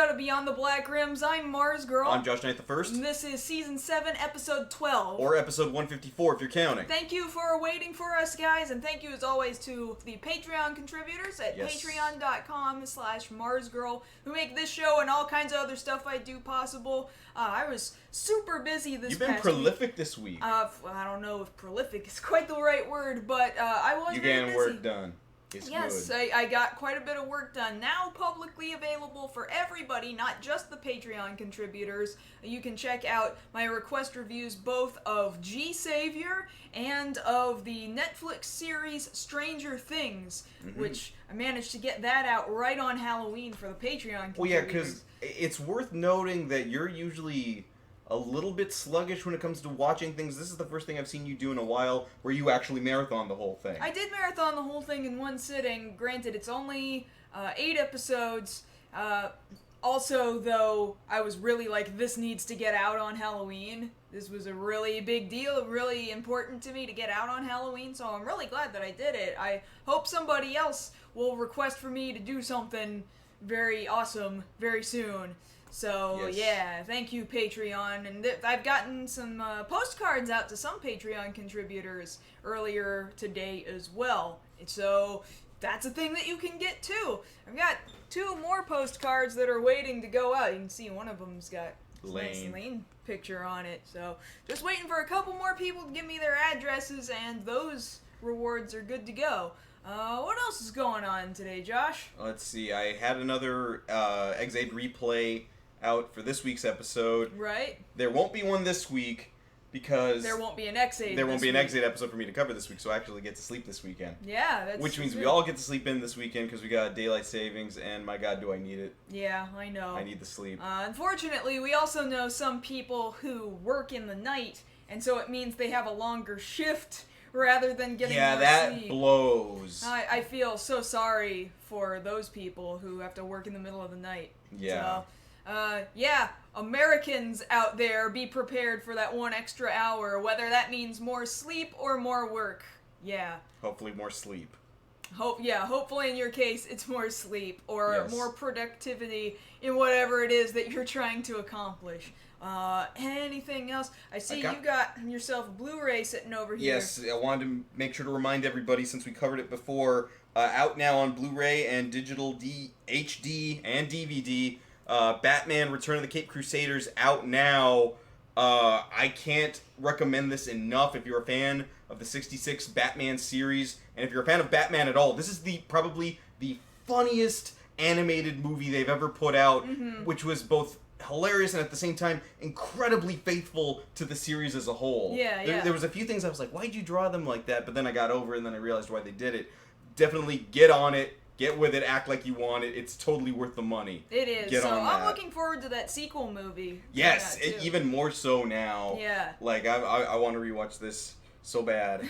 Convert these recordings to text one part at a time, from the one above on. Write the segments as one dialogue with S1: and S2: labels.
S1: to Beyond the Black Rims. I'm Mars Girl.
S2: I'm Josh Knight the First.
S1: And this is Season 7, Episode 12.
S2: Or Episode 154 if you're counting.
S1: Thank you for waiting for us, guys, and thank you as always to the Patreon contributors at patreon.com/MarsGirl who make this show and all kinds of other stuff I do possible. I was super busy this past week.
S2: You've been prolific this week.
S1: I don't know if prolific is quite the right word, but I was
S2: You're
S1: very
S2: getting
S1: busy.
S2: work done.
S1: Yes, I got quite a bit of work done. Now publicly available for everybody, not just the Patreon contributors. You can check out my request reviews both of G-Savior and of the Netflix series Stranger Things, which I managed to get that out right on Halloween for the Patreon contributors.
S2: Well, yeah, because it's worth noting that you're usually a little bit sluggish when it comes to watching things. This is the first thing I've seen you do in a while where you actually marathon the whole thing.
S1: I did marathon the whole thing in one sitting. Granted, it's only 8 episodes. Also, though, I was really like, this needs to get out on Halloween. This was a really big deal, really important to me to get out on Halloween, so I'm really glad that I did it. I hope somebody else will request for me to do something very awesome very soon. So,
S2: yes.
S1: Yeah, thank you, Patreon. And I've gotten some postcards out to some Patreon contributors earlier today as well. And so, that's a thing that you can get, too. I've got 2 more postcards that are waiting to go out. You can see one of them's got a nice Lane picture on it. So, just waiting for a couple more people to give me their addresses, and those rewards are good to go. What else is going on today, Josh?
S2: Let's see, I had another Exade replay out for this week's episode.
S1: Right.
S2: There won't be one this week because
S1: there won't be an Exade.
S2: There won't be an Exade episode for me to cover this week, so I actually get to sleep this weekend.
S1: Yeah, that's
S2: which means
S1: true.
S2: we all get to sleep in this weekend because we got daylight savings, and my God, do I need it?
S1: Yeah, I know.
S2: I need the sleep.
S1: Unfortunately, we also know some people who work in the night, and so it means they have a longer shift rather than getting more sleep.
S2: Yeah, that blows.
S1: I feel so sorry for those people who have to work in the middle of the night.
S2: Yeah.
S1: So, Americans out there, be prepared for that 1 extra hour, whether that means more sleep or more work. Yeah.
S2: Hopefully more sleep.
S1: Hopefully in your case it's more sleep or
S2: Yes.
S1: more productivity in whatever it is that you're trying to accomplish. Anything else? I see you got yourself a Blu-ray sitting over here.
S2: Yes, I wanted to make sure to remind everybody, since we covered it before, out now on Blu-ray and digital HD and DVD. Batman Return of the Caped Crusaders out now. I can't recommend this enough if you're a fan of the 66 Batman series, and if you're a fan of Batman at all. This is probably the funniest animated movie they've ever put out, which was both hilarious and at the same time incredibly faithful to the series as a whole. There was a few things I was like, why'd you draw them like that? But then I got over it and then I realized why they did it. Definitely get on it. Get with it, act like you want it. It's totally worth the money.
S1: It is.
S2: Get
S1: so
S2: on
S1: I'm
S2: that.
S1: looking forward to that sequel movie.
S2: Yes, even more so now.
S1: Yeah.
S2: Like, I want to rewatch this so bad.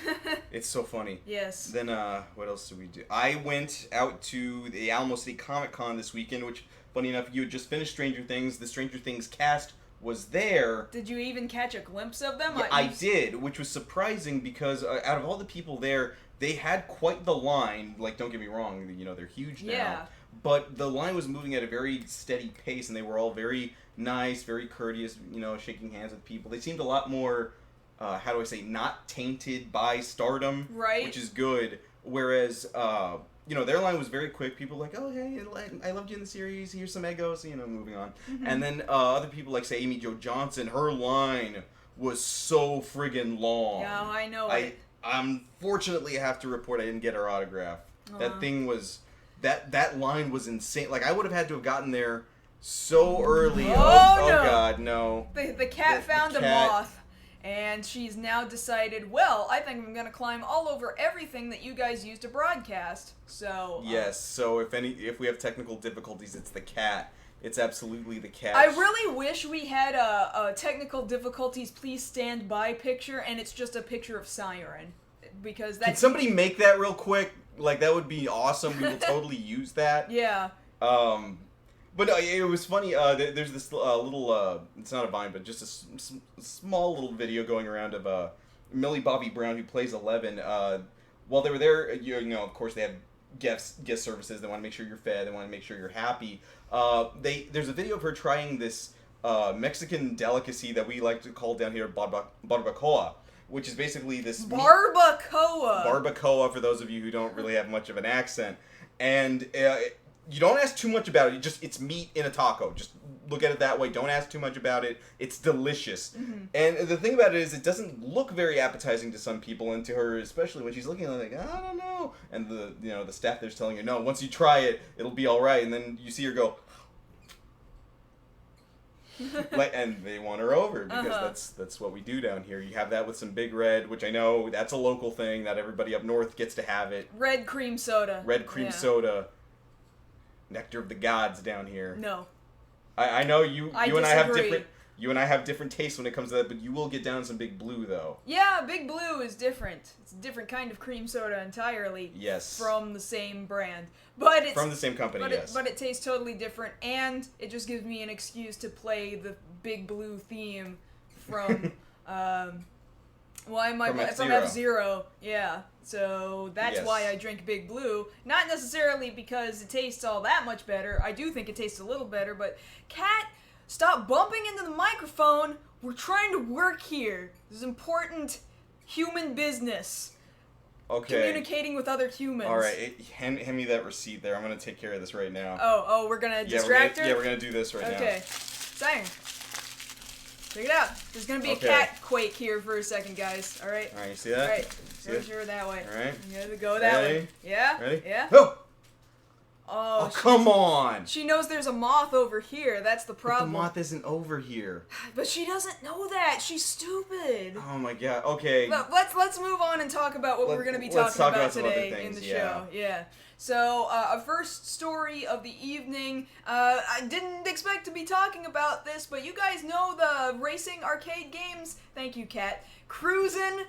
S2: It's so funny.
S1: Yes.
S2: Then, what else did we do? I went out to the Alamo City Comic Con this weekend, which, funny enough, you had just finished Stranger Things. The Stranger Things cast was there.
S1: Did you even catch a glimpse of them?
S2: Yeah, I did, which was surprising because out of all the people there, they had quite the line. Like, don't get me wrong, you know, they're huge now.
S1: Yeah.
S2: But the line was moving at a very steady pace, and they were all very nice, very courteous, you know, shaking hands with people. They seemed a lot more, how do I say, not tainted by stardom.
S1: Right.
S2: Which is good. Whereas, you know, their line was very quick. People were like, oh, hey, I loved you in the series. Here's some egos, you know, moving on. And then other people, like, say, Amy Jo Johnson, her line was so friggin' long.
S1: Yeah, I know it.
S2: Unfortunately, I have to report I didn't get her autograph. That thing was... That line was insane. Like, I would have had to have gotten there so early.
S1: Oh, no.
S2: God, no.
S1: The cat found a moth, and she's now decided, well, I think I'm going to climb all over everything that you guys use to broadcast. So...
S2: Yes, so if we have technical difficulties, it's the cat. It's absolutely the cat.
S1: I really wish we had a technical difficulties, please stand by picture, and it's just a picture of Siren. Because that's...
S2: Can somebody make that real quick? Like, that would be awesome. We will totally use that.
S1: Yeah.
S2: But it was funny. There's this little, it's not a Vine, but just a small little video going around of Millie Bobby Brown, who plays Eleven. While they were there, you know, of course, they have guest services. They want to make sure you're fed. They want to make sure you're happy. There's a video of her trying this Mexican delicacy that we like to call down here barbacoa, which is basically this
S1: barbacoa.
S2: Barbacoa, for those of you who don't really have much of an accent. And you don't ask too much about it. It's meat in a taco. Just look at it that way. Don't ask too much about it. It's delicious.
S1: Mm-hmm.
S2: And the thing about it is, it doesn't look very appetizing to some people, and to her, especially when she's looking at it like, I don't know. And the staff there's telling her, no, once you try it, it'll be all right. And then you see her go, and they want her over because that's what we do down here. You have that with some Big Red, which I know that's a local thing. Not everybody up north gets to have it.
S1: Red cream soda.
S2: Red cream soda. Nectar of the gods down here.
S1: No.
S2: I know you and I have different tastes when it comes to that, but you will get down some Big Blue though.
S1: Yeah, Big Blue is different. It's a different kind of cream soda entirely.
S2: Yes.
S1: From the same brand. But it's
S2: from the same company, yes.
S1: But it tastes totally different, and it just gives me an excuse to play the Big Blue theme from from F-Zero. Yeah. So that's why I drink Big Blue. Not necessarily because it tastes all that much better. I do think it tastes a little better, but Kat, stop bumping into the microphone. We're trying to work here. This is important human business.
S2: Okay.
S1: Communicating with other humans.
S2: All right, hand me that receipt there. I'm gonna take care of this right now.
S1: Oh, we're gonna distract her?
S2: Yeah, we're gonna do this right now.
S1: Okay. Siren. Check it out. There's gonna be a cat quake here for a second, guys. All right.
S2: All right, you see that?
S1: All right. Go sure that way.
S2: All right.
S1: You gotta go that way. Yeah.
S2: Ready?
S1: Yeah.
S2: Oh!
S1: Oh,
S2: come on!
S1: She knows there's a moth over here. That's the problem.
S2: But the moth isn't over here.
S1: But she doesn't know that. She's stupid.
S2: Oh my god. Okay.
S1: Let's move on and talk about what we're going to be talking about today in the show. Yeah. So, a first story of the evening. I didn't expect to be talking about this, but you guys know the racing arcade games? Thank you, Kat. Cruis'n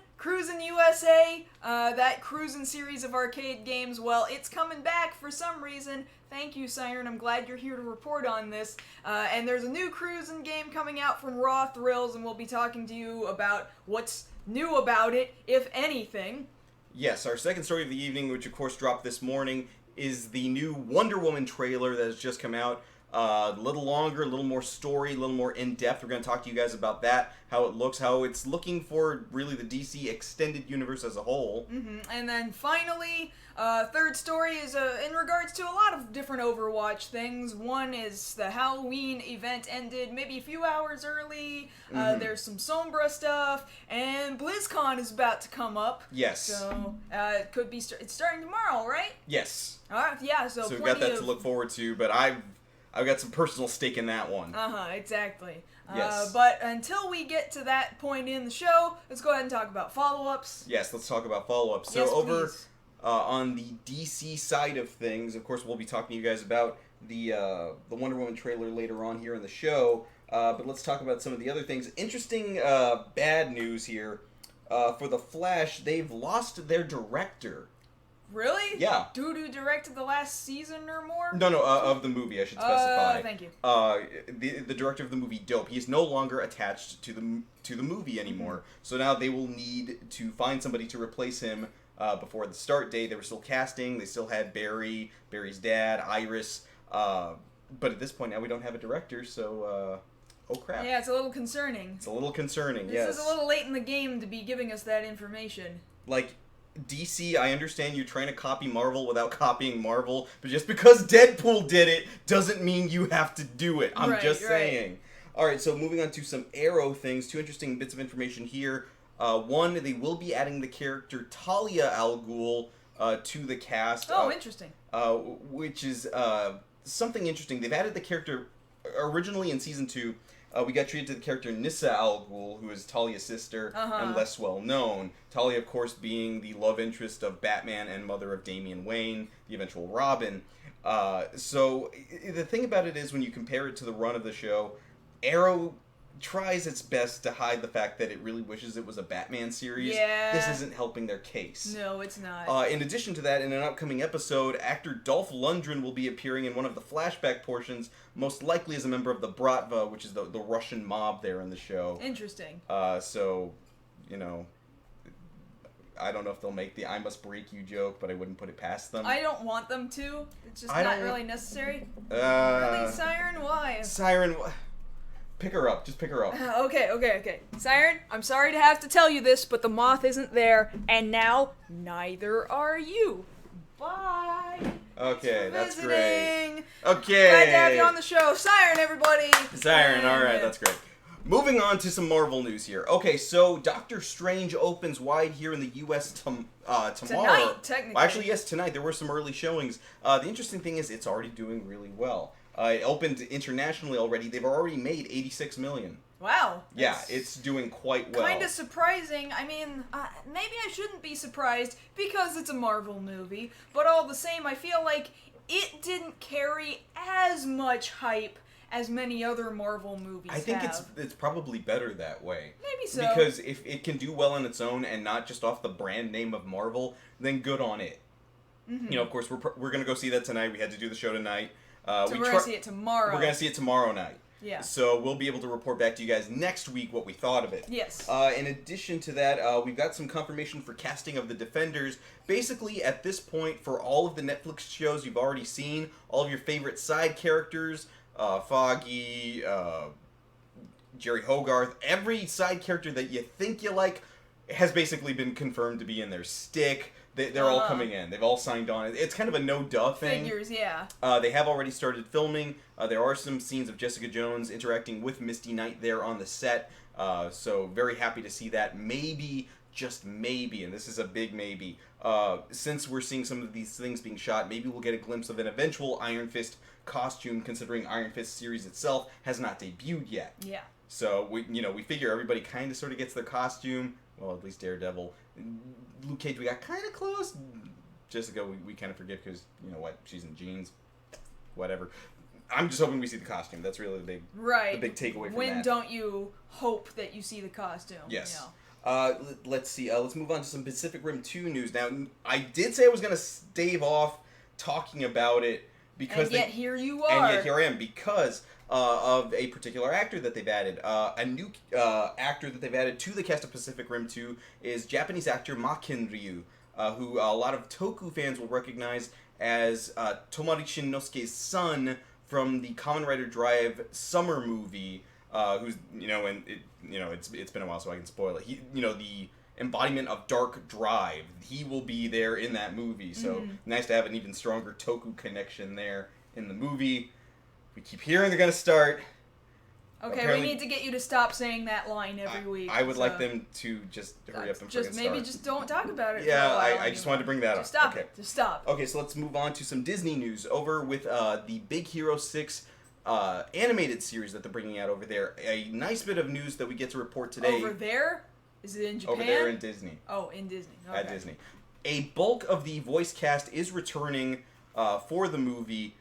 S1: USA, that Cruis'n series of arcade games, well, it's coming back for some reason. Thank you, Siren. I'm glad you're here to report on this. And there's a new Cruis'n game coming out from Raw Thrills, and we'll be talking to you about what's new about it, if anything.
S2: Yes, our second story of the evening, which of course dropped this morning, is the new Wonder Woman trailer that has just come out. A little longer, a little more story, a little more in-depth. We're going to talk to you guys about that, how it looks, how it's looking for really the DC extended universe as a whole. Mm-hmm.
S1: And then finally, third story is in regards to a lot of different Overwatch things. One is the Halloween event ended maybe a few hours early. There's some Sombra stuff, and BlizzCon is about to come up.
S2: Yes.
S1: So it could be it's starting tomorrow, right?
S2: Yes.
S1: All right. Yeah. So
S2: we've got that to look forward to, but I've got some personal stake in that one.
S1: Exactly.
S2: Yes.
S1: But until we get to that point in the show, let's go ahead and talk about follow-ups.
S2: Yes, let's talk about follow-ups. So over on the DC side of things, of course, we'll be talking to you guys about the Wonder Woman trailer later on here in the show. But let's talk about some of the other things. Interesting bad news here. For The Flash, they've lost their director.
S1: Really?
S2: Yeah.
S1: Who directed the last season or more?
S2: No, of the movie, I should specify.
S1: Thank you.
S2: The director of the movie Dope. He is no longer attached to the movie anymore. Mm-hmm. So now they will need to find somebody to replace him before the start date. They were still casting. They still had Barry's dad, Iris. But at this point now we don't have a director, so oh crap.
S1: Yeah, it's a little concerning.
S2: It's a little concerning,
S1: This
S2: yes.
S1: is a little late in the game to be giving us that information.
S2: Like, DC, I understand you're trying to copy Marvel without copying Marvel, but just because Deadpool did it doesn't mean you have to do it. I'm just saying. Alright, so moving on to some Arrow things. Two interesting bits of information here. One, they will be adding the character Talia al Ghul to the cast.
S1: Oh, interesting.
S2: Which is something interesting. They've added the character originally in Season 2. We got treated to the character Nyssa Al Ghul, who is Talia's sister and less well known. Talia, of course, being the love interest of Batman and mother of Damian Wayne, the eventual Robin. So the thing about it is, when you compare it to the run of the show, Arrow tries its best to hide the fact that it really wishes it was a Batman series.
S1: Yeah.
S2: This isn't helping their case.
S1: No, it's not.
S2: In addition to that, in an upcoming episode, actor Dolph Lundgren will be appearing in one of the flashback portions, most likely as a member of the Bratva, which is the Russian mob there in the show.
S1: Interesting.
S2: So, you know, I don't know if they'll make the "I must break you" joke, but I wouldn't put it past them.
S1: I don't want them to. It's just not really necessary. Really, Siren? Why?
S2: Siren, pick her up. Just pick her up.
S1: Okay. Siren, I'm sorry to have to tell you this, but the moth isn't there, and now neither are you. Bye.
S2: Okay, that's
S1: visiting.
S2: great. Okay.
S1: Glad to have you on the show. Siren, everybody.
S2: Siren, alright, that's great. Moving on to some Marvel news here. Okay, so Doctor Strange opens wide here in the U.S. tomorrow.
S1: Tonight, technically.
S2: Well, actually, yes, tonight. There were some early showings. The interesting thing is it's already doing really well. It opened internationally already. They've already made $86 million.
S1: Wow.
S2: Yeah, it's doing quite well.
S1: Kind of surprising. I mean, maybe I shouldn't be surprised because it's a Marvel movie, but all the same, I feel like it didn't carry as much hype as many other Marvel movies
S2: I think
S1: have.
S2: it's probably better that way.
S1: Maybe so.
S2: Because if it can do well on its own and not just off the brand name of Marvel, then good on it.
S1: Mm-hmm.
S2: You know, of course, we're going to go see that tonight. We had to do the show tonight.
S1: We're going to see it tomorrow.
S2: We're going to see it tomorrow night.
S1: Yeah.
S2: So we'll be able to report back to you guys next week what we thought of it.
S1: Yes.
S2: In addition to that, we've got some confirmation for casting of the Defenders. Basically, at this point, for all of the Netflix shows you've already seen, all of your favorite side characters, Foggy, Jerry Hogarth, every side character that you think you like has basically been confirmed to be in there. Stick. They're all coming in. They've all signed on. It's kind of a no-duh thing.
S1: Figures, yeah.
S2: They have already started filming. There are some scenes of Jessica Jones interacting with Misty Knight there on the set. So very happy to see that. Maybe, just maybe, and this is a big maybe, since we're seeing some of these things being shot, maybe we'll get a glimpse of an eventual Iron Fist costume, considering Iron Fist series itself has not debuted yet.
S1: Yeah.
S2: So we figure everybody kind of sort of gets their costume. Well, at least Daredevil. Luke Cage, we got kind of close. Jessica, we kind of forget because, you know what, she's in jeans. Whatever. I'm just hoping we see the costume. That's really the big takeaway from
S1: When
S2: that.
S1: don't you hope that you see the costume?
S2: Yes.
S1: You know?
S2: Let's see. Let's move on to some Pacific Rim 2 news. Now, I did say I was going to stave off talking about it because...
S1: And yet here you are.
S2: And yet here I am because... of a particular actor that they've added. A new actor that they've added to the cast of Pacific Rim 2 is Japanese actor Maken Ryu, who a lot of Toku fans will recognize as Tomari Shinnosuke's son from the Kamen Rider Drive summer movie, who's, it's been a while so I can spoil it. He, the embodiment of Dark Drive. He will be there in that movie, so nice to have an even stronger Toku connection there in the movie. We keep hearing they're going to start.
S1: Okay,
S2: Apparently,
S1: we need to get you to stop saying that line every week.
S2: I would like them to just hurry up and
S1: just
S2: start.
S1: maybe just don't talk about it.
S2: Yeah,
S1: for a while
S2: I just wanted to bring that
S1: just
S2: up.
S1: Stop
S2: Okay.
S1: it. Just stop.
S2: Okay, so let's move on to some Disney news. Over with the Big Hero 6 animated series that they're bringing out over there. A nice bit of news that we get to report today.
S1: Over there? Is it in Japan?
S2: Over there in Disney.
S1: Oh, in Disney. Okay.
S2: At Disney. A bulk of the voice cast is returning for the movie.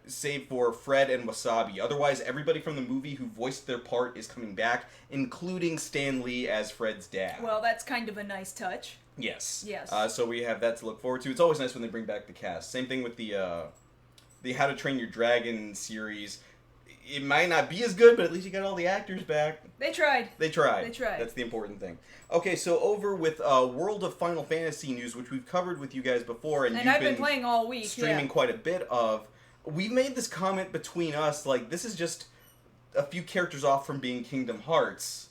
S2: Save for Fred and Wasabi. Otherwise, everybody from the movie who voiced their part is coming back, including Stan Lee as Fred's dad.
S1: Well, that's kind of a nice touch.
S2: Yes.
S1: Yes.
S2: So we have that to look forward to. It's always nice when they bring back the cast. Same thing with the How to Train Your Dragon series. It might not be as good, but at least you got all the actors back.
S1: They tried.
S2: They tried.
S1: They tried.
S2: That's the important thing. Okay, so over with World of Final Fantasy news, which we've covered with you guys before, and you've
S1: I've been playing all week.
S2: streaming quite a bit of. We've made this comment between us, like, this is just a few characters off from being Kingdom Hearts.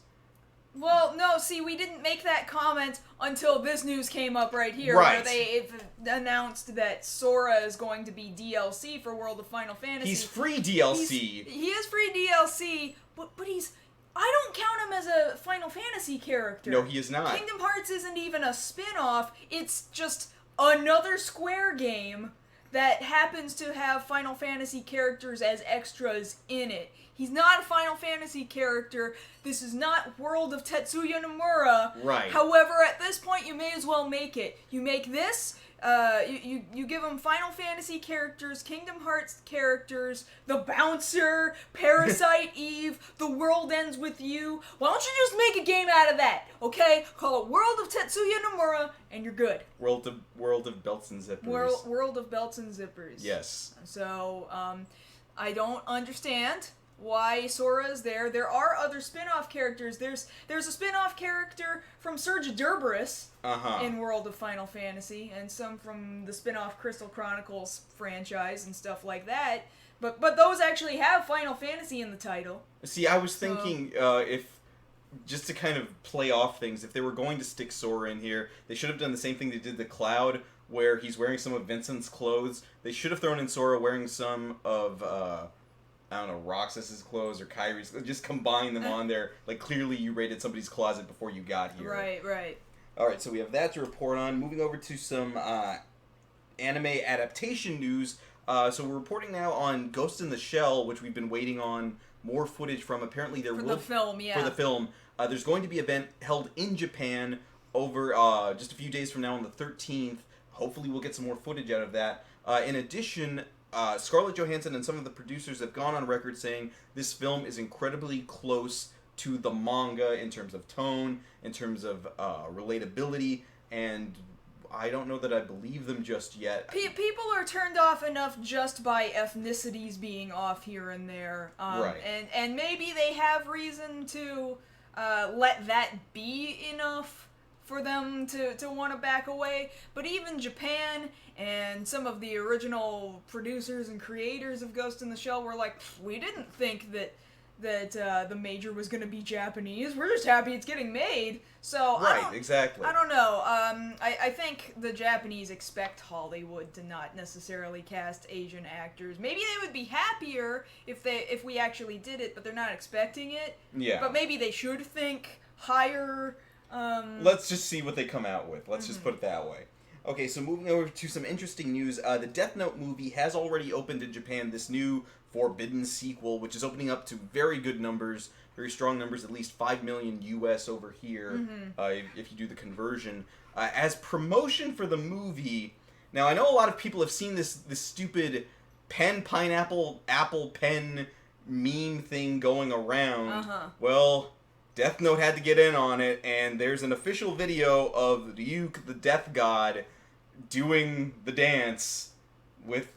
S1: Well, no, see, we didn't make that comment until this news came up right here,
S2: Right.
S1: where they announced that Sora is going to be DLC for World of Final Fantasy.
S2: He's free DLC.
S1: He is free DLC, but he's... I don't count him as a Final Fantasy character.
S2: No, he is not.
S1: Kingdom Hearts isn't even a spin-off, it's just another Square game that happens to have Final Fantasy characters as extras in it. He's not a Final Fantasy character. This is not World of Tetsuya Nomura.
S2: Right.
S1: However, at this point, you may as well make it. You make this, you give him Final Fantasy characters, Kingdom Hearts characters, the Bouncer, Parasite Eve, The World Ends With You. Why don't you just make a game out of that, okay? Call it World of Tetsuya Nomura, and you're good.
S2: World of Belts and Zippers.
S1: World of Belts and Zippers.
S2: Yes.
S1: So, I don't understand why Sora's there. There are other spin-off characters. There's a spin-off character from Serge Derberus in World of Final Fantasy, and some from the spin-off Crystal Chronicles franchise and stuff like that. But those actually have Final Fantasy in the title.
S2: See, I was thinking if, just to kind of play off things, if they were going to stick Sora in here, they should have done the same thing they did to Cloud, where he's wearing some of Vincent's clothes. They should have thrown in Sora wearing some of, I don't know, Roxas's clothes or Kyrie's. Just combine them on there. Like, clearly you raided somebody's closet before you got here.
S1: Right.
S2: Alright, so we have that to report on. Moving over to some anime adaptation news. So we're reporting now on Ghost in the Shell, which we've been waiting on more footage from. Apparently there will...
S1: For the film, yeah.
S2: For the film. There's going to be an event held in Japan over just a few days from now on the 13th. Hopefully we'll get some more footage out of that. In addition, Scarlett Johansson and some of the producers have gone on record saying this film is incredibly close to the manga in terms of tone, in terms of relatability, and I don't know that I believe them just yet.
S1: People are turned off enough just by ethnicities being off here and there.
S2: Right.
S1: And maybe they have reason to let that be enough for them to want to back away. But even Japan and some of the original producers and creators of Ghost in the Shell were like, we didn't think that the major was going to be Japanese. We're just happy it's getting made. So
S2: exactly.
S1: I don't know. I think the Japanese expect Hollywood to not necessarily cast Asian actors. Maybe they would be happier if we actually did it, but they're not expecting it.
S2: Yeah.
S1: But maybe they should think higher.
S2: Let's just see what they come out with. Let's just put it that way. Okay, so moving over to some interesting news. The Death Note movie has already opened in Japan, this new Forbidden sequel, which is opening up to very good numbers, very strong numbers, at least 5 million US over here, if you do the conversion. As promotion for the movie, now I know a lot of people have seen this stupid pineapple, apple pen meme thing going around. Well, Death Note had to get in on it, and there's an official video of Ryuk, the Death God, doing the dance with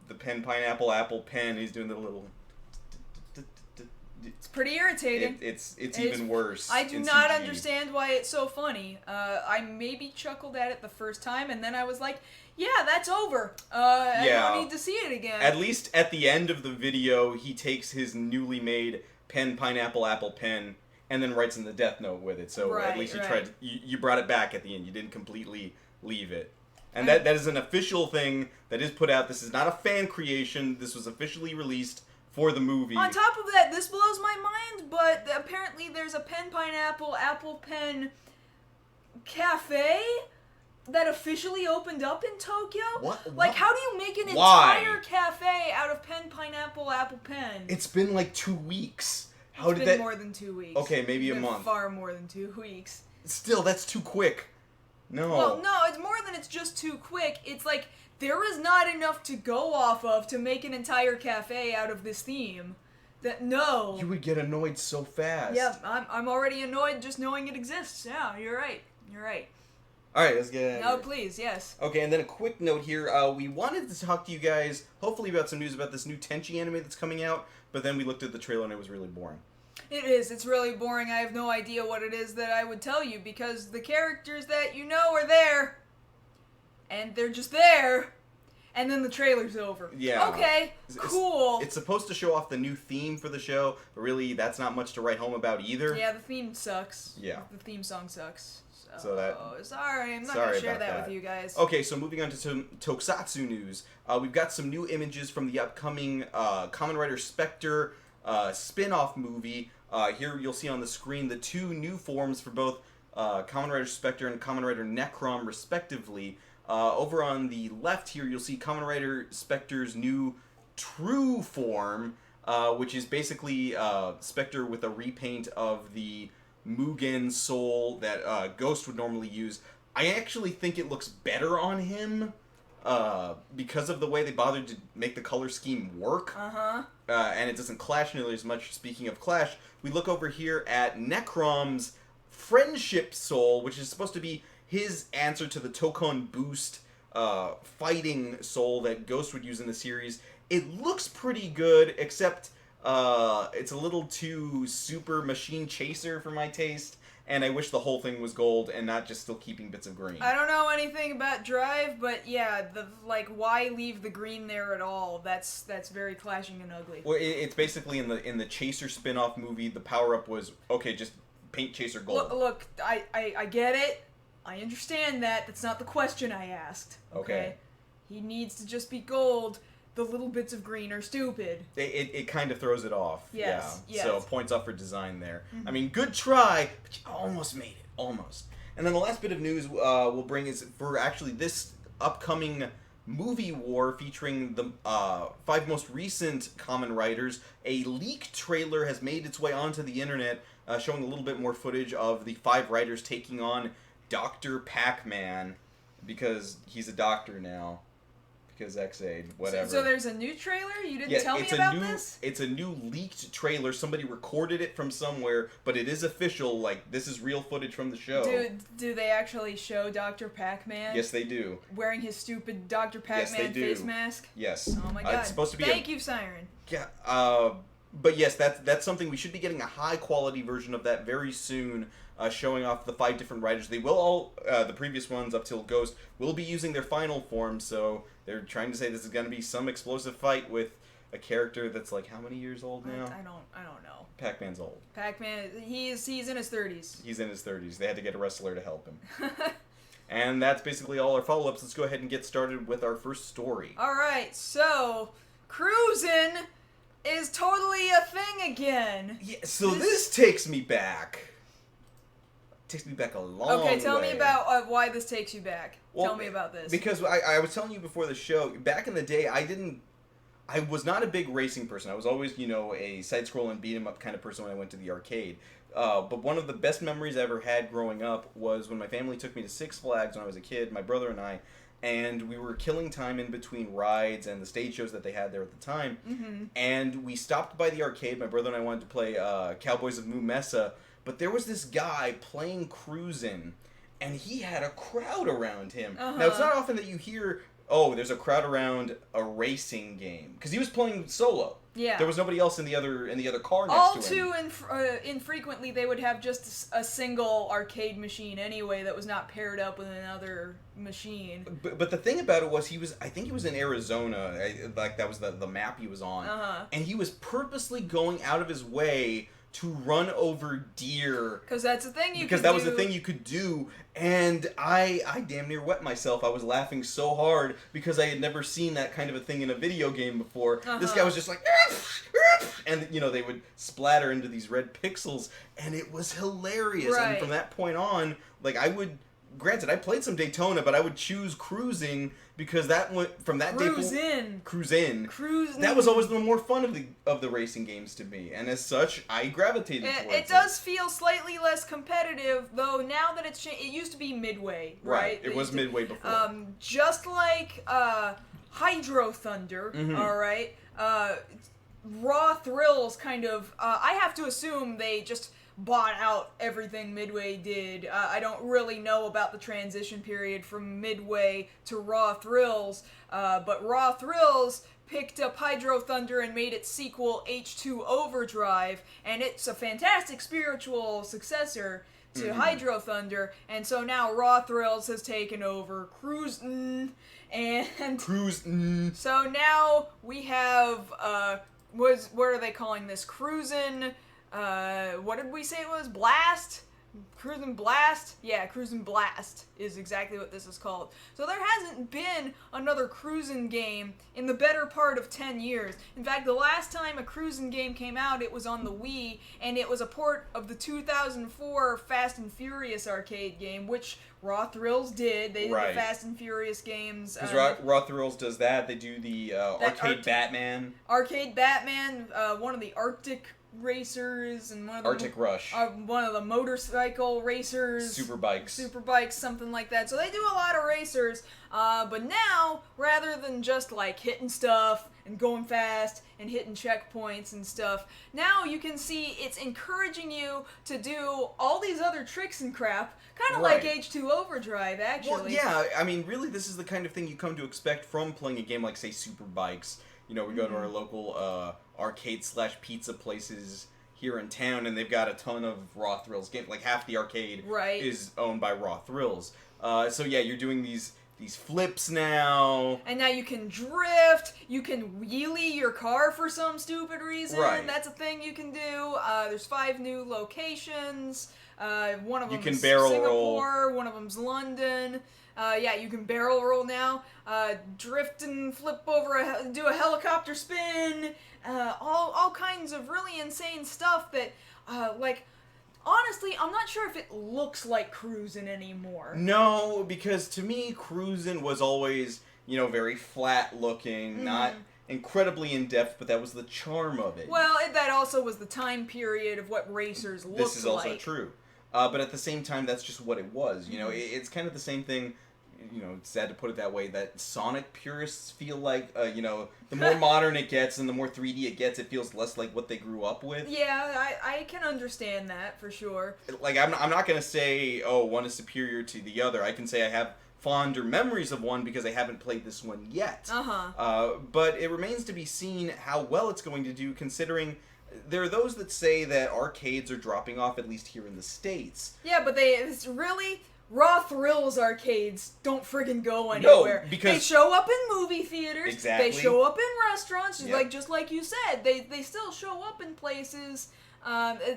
S2: the pineapple, apple pen. He's doing the little...
S1: It's pretty irritating.
S2: It's even worse.
S1: I do not understand why it's so funny. I maybe chuckled at it the first time, and then I was like, yeah, that's over. I don't need to see it again.
S2: At least at the end of the video, he takes his newly made pineapple, apple pen, and then writes in the Death Note with it. So at least you brought it back at the end. You didn't completely leave it. And that is an official thing that is put out. This is not a fan creation. This was officially released for the movie.
S1: On top of that, this blows my mind, but apparently there's a pineapple, apple pen cafe that officially opened up in Tokyo.
S2: What?
S1: Like, how do you make an entire cafe out of pineapple, apple pen?
S2: It's been like 2 weeks.
S1: It's been more than 2 weeks.
S2: Okay, maybe a month.
S1: Far more than 2 weeks.
S2: Still, that's too quick. No.
S1: Well, no, it's more than it's just too quick. It's like, there is not enough to go off of to make an entire cafe out of this theme. No.
S2: You would get annoyed so fast.
S1: Yeah, I'm already annoyed just knowing it exists. Yeah, you're right.
S2: Alright, let's get it.
S1: No, please, yes.
S2: Okay, and then a quick note here. We wanted to talk to you guys, hopefully about some news about this new Tenchi anime that's coming out, but then we looked at the trailer and it was really boring.
S1: It is. It's really boring. I have no idea what it is that I would tell you, because the characters that you know are there, and they're just there, and then the trailer's over.
S2: Yeah.
S1: Okay, cool.
S2: It's supposed to show off the new theme for the show, but really that's not much to write home about either.
S1: Yeah, the theme sucks.
S2: Yeah.
S1: The theme song sucks.
S2: Sorry,
S1: I'm not going to share that with you guys.
S2: Okay, so moving on to some Tokusatsu news. We've got some new images from the upcoming Kamen Rider Spectre spin-off movie. Here you'll see on the screen the two new forms for both Kamen Rider Spectre and Kamen Rider Necrom, respectively. Over on the left here, you'll see Kamen Rider Spectre's new true form, which is basically Spectre with a repaint of the Mugen soul that Ghost would normally use. I actually think it looks better on him because of the way they bothered to make the color scheme work. And it doesn't clash nearly as much. Speaking of clash, we look over here at Necrom's friendship soul, which is supposed to be his answer to the Tokon Boost fighting soul that Ghost would use in the series. It looks pretty good, except It's a little too super machine chaser for my taste, and I wish the whole thing was gold and not just still keeping bits of green.
S1: I don't know anything about Drive, but yeah, why leave the green there at all? That's very clashing and ugly.
S2: Well, it's basically in the Chaser spin-off movie, the power-up was, okay, just paint Chaser gold.
S1: Look, I get it. I understand that. That's not the question I asked. Okay? He needs to just be gold. The little bits of green are stupid.
S2: It kind of throws it off.
S1: Yes,
S2: yeah.
S1: yes.
S2: So points off for design there. Mm-hmm. I mean, good try, but you almost made it. Almost. And then the last bit of news we'll bring is for actually this upcoming movie war featuring the 5 most recent Kamen Riders. A leaked trailer has made its way onto the internet, showing a little bit more footage of the 5 riders taking on Dr. Pac-Man, because he's a doctor now. Because X-Aid, whatever.
S1: So there's a new trailer? You didn't tell me about this?
S2: It's a new leaked trailer. Somebody recorded it from somewhere, but it is official. Like, this is real footage from the show.
S1: Do they actually show Dr. Pac-Man?
S2: Yes, they do.
S1: Wearing his stupid Dr. Pac-Man face mask?
S2: Yes.
S1: Oh my god.
S2: It's supposed to be
S1: Thank you, Siren.
S2: Yeah, but yes, that's something. We should be getting a high-quality version of that very soon, showing off the 5 different riders. They will all, the previous ones up till Ghost, will be using their final form, so they're trying to say this is going to be some explosive fight with a character that's like, how many years old now?
S1: I don't know.
S2: Pac-Man's old.
S1: Pac-Man, he's in his 30s.
S2: He's in his 30s. They had to get a wrestler to help him. And that's basically all our follow-ups. Let's go ahead and get started with our first story.
S1: Alright, so, Cruis'n is totally a thing again.
S2: Yeah, so this takes me back. Takes me back a long way.
S1: Okay, tell me about why this takes you back.
S2: Well,
S1: tell me about this.
S2: Because I was telling you before the show, back in the day, I was not a big racing person. I was always, a side-scrolling beat-em-up kind of person when I went to the arcade. But one of the best memories I ever had growing up was when my family took me to Six Flags when I was a kid, my brother and I, and we were killing time in between rides and the stage shows that they had there at the time.
S1: Mm-hmm.
S2: And we stopped by the arcade. My brother and I wanted to play Cowboys of Moo Mesa, but there was this guy playing Cruis'n, and he had a crowd around him.
S1: Uh-huh.
S2: Now, it's not often that you hear, oh, there's a crowd around a racing game, because he was playing solo.
S1: Yeah.
S2: There was nobody else in the other car next
S1: All
S2: to him.
S1: too infrequently, they would have just a single arcade machine anyway that was not paired up with another machine.
S2: But the thing about it was I think he was in Arizona, like that was the map he was on.
S1: Uh-huh.
S2: And he was purposely going out of his way to run over deer.
S1: Because that's the thing you could do.
S2: Because that was the thing you could do. And I damn near wet myself. I was laughing so hard because I had never seen that kind of a thing in a video game before.
S1: Uh-huh.
S2: This guy was just like, and they would splatter into these red pixels, and it was hilarious.
S1: Right.
S2: And from that point on, like granted, I played some Daytona, but I would choose Cruising because that went from that day
S1: Cruis'n.
S2: That was always the more fun of the racing games to me, and as such, I gravitated towards it.
S1: It does feel slightly less competitive, though. Now that it's changed, it used to be Midway, right?
S2: It was Midway before.
S1: Just like Hydro Thunder,
S2: Mm-hmm.
S1: all right. Raw Thrills kind of. I have to assume they just bought out everything Midway did. I don't really know about the transition period from Midway to Raw Thrills, but Raw Thrills picked up Hydro Thunder and made its sequel H2 Overdrive, and it's a fantastic spiritual successor to
S2: Mm-hmm.
S1: Hydro Thunder, and so now Raw Thrills has taken over Cruis'n, and
S2: Cruis'n.
S1: so now we have what are they calling this? Cruis'n. What did we say it was? Blast? Cruis'n Blast? Yeah, Cruis'n Blast is exactly what this is called. So there hasn't been another Cruis'n game in the better part of 10 years. In fact, the last time a Cruis'n game came out, it was on the Wii, and it was a port of the 2004 Fast and Furious arcade game, which Raw Thrills did. They did
S2: Right.
S1: the Fast and Furious games.
S2: Because Raw Thrills does that. They do the Arcade Batman.
S1: Arcade Batman, one of the Arctic racers, and
S2: Arctic Rush.
S1: one of the motorcycle racers, Superbikes, something like that. So they do a lot of racers, but now, rather than just like hitting stuff and going fast and hitting checkpoints and stuff, now you can see it's encouraging you to do all these other tricks and crap, kind of like H2 Overdrive, actually.
S2: Well, yeah, I mean, really, this is the kind of thing you come to expect from playing a game like, say, Superbikes. we go to our local arcade/pizza places here in town, and they've got a ton of Raw Thrills games. Like half the arcade is owned by Raw Thrills. So yeah, you're doing these flips now.
S1: And now you can drift, you can wheelie your car for some stupid reason.
S2: Right.
S1: That's a thing you can do. There's 5 new locations. One of
S2: You
S1: them
S2: can
S1: is
S2: barrel
S1: Singapore,
S2: roll.
S1: one of them's London. Yeah, you can barrel roll now. Drift and flip over, do a helicopter spin. All kinds of really insane stuff that, honestly, I'm not sure if it looks like Cruis'n anymore.
S2: No, because to me, Cruis'n was always, very flat looking, not incredibly in depth, but that was the charm of it.
S1: Well, that also was the time period of what racers looked like.
S2: This is also true. But at the same time, that's just what it was. It's kind of the same thing. It's sad to put it that way, that Sonic purists feel like, the more modern it gets and the more 3D it gets, it feels less like what they grew up with.
S1: Yeah, I can understand that, for sure.
S2: Like, I'm not going to say, one is superior to the other. I can say I have fonder memories of one because I haven't played this one yet. But it remains to be seen how well it's going to do, considering there are those that say that arcades are dropping off, at least here in the States.
S1: Yeah, but it's really... Raw Thrills arcades don't friggin' go anywhere.
S2: No, because...
S1: They show up in movie theaters.
S2: Exactly.
S1: They show up in restaurants, just like you said. They still show up in places.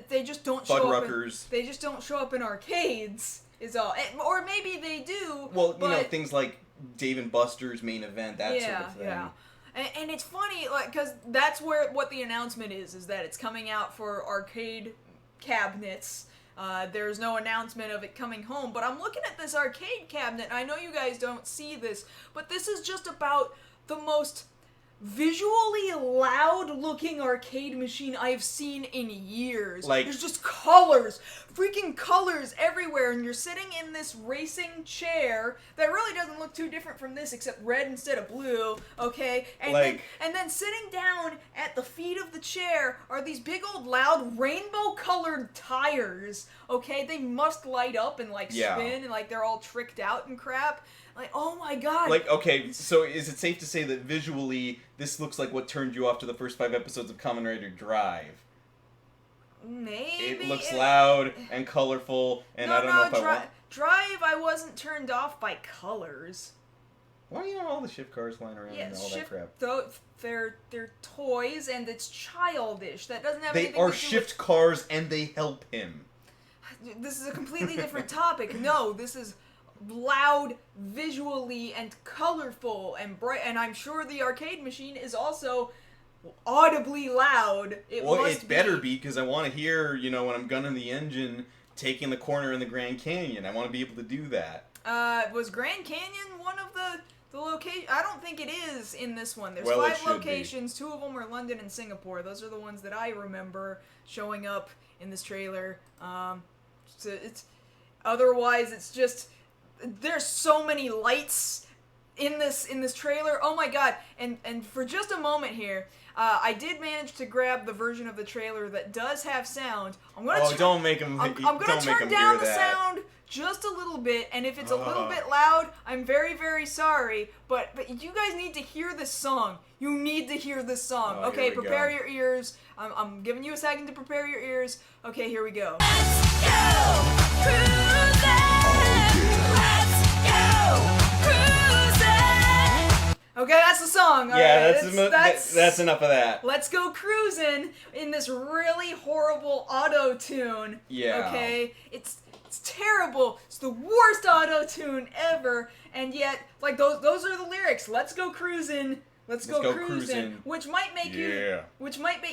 S1: They just don't show up they just don't show up in arcades, is all. Or maybe they do.
S2: Well, things like Dave & Buster's Main Event, that sort of thing.
S1: Yeah. And it's funny, because that's what the announcement is that it's coming out for arcade cabinets. There's no announcement of it coming home, but I'm looking at this arcade cabinet, and I know you guys don't see this, but this is just about the most visually loud-looking arcade machine I've seen in years. There's just freaking colors everywhere, and you're sitting in this racing chair that really doesn't look too different from this, except red instead of blue, okay? And then sitting down at the feet of the chair are these big old loud rainbow-colored tires, okay? They must light up and spin, and they're all tricked out and crap. Oh my god.
S2: Okay, so is it safe to say that visually this looks like what turned you off to the first 5 episodes of Kamen Rider Drive?
S1: Maybe.
S2: It looks loud and colorful, and I don't know if I want...
S1: Drive, I wasn't turned off by colors.
S2: Why do you have all the shift cars flying around and all that crap?
S1: They're toys, and it's childish. That doesn't have anything to
S2: do
S1: with...
S2: They are shift cars, and they help him.
S1: This is a completely different topic. No, this is... loud visually and colorful and bright, and I'm sure the arcade machine is also audibly loud.
S2: It better be, because I want to hear, when I'm gunning the engine, taking the corner in the Grand Canyon. I want to be able to do that.
S1: Was Grand Canyon one of the location? I don't think it is in this one. There's 5 locations. 2 of them are London and Singapore. Those are the ones that I remember showing up in this trailer. Otherwise, it's just... There's so many lights in this trailer. Oh my god. And for just a moment here, I did manage to grab the version of the trailer that does have sound. I'm gonna
S2: don't make him.
S1: I'm gonna turn down the sound just a little bit, and if it's a little bit loud, I'm very, very sorry. But you guys need to hear this song. You need to hear this song. Okay, prepare your ears. I'm giving you a second to prepare your ears. Okay, here we go.
S3: Let's go cruising.
S1: Okay, that's the song.
S2: That's enough of that.
S1: Let's go cruising in this really horrible auto-tune.
S2: Yeah.
S1: Okay? It's terrible. It's the worst auto-tune ever. And yet, those are the lyrics. Let's go cruising. Let's go cruising. Which might make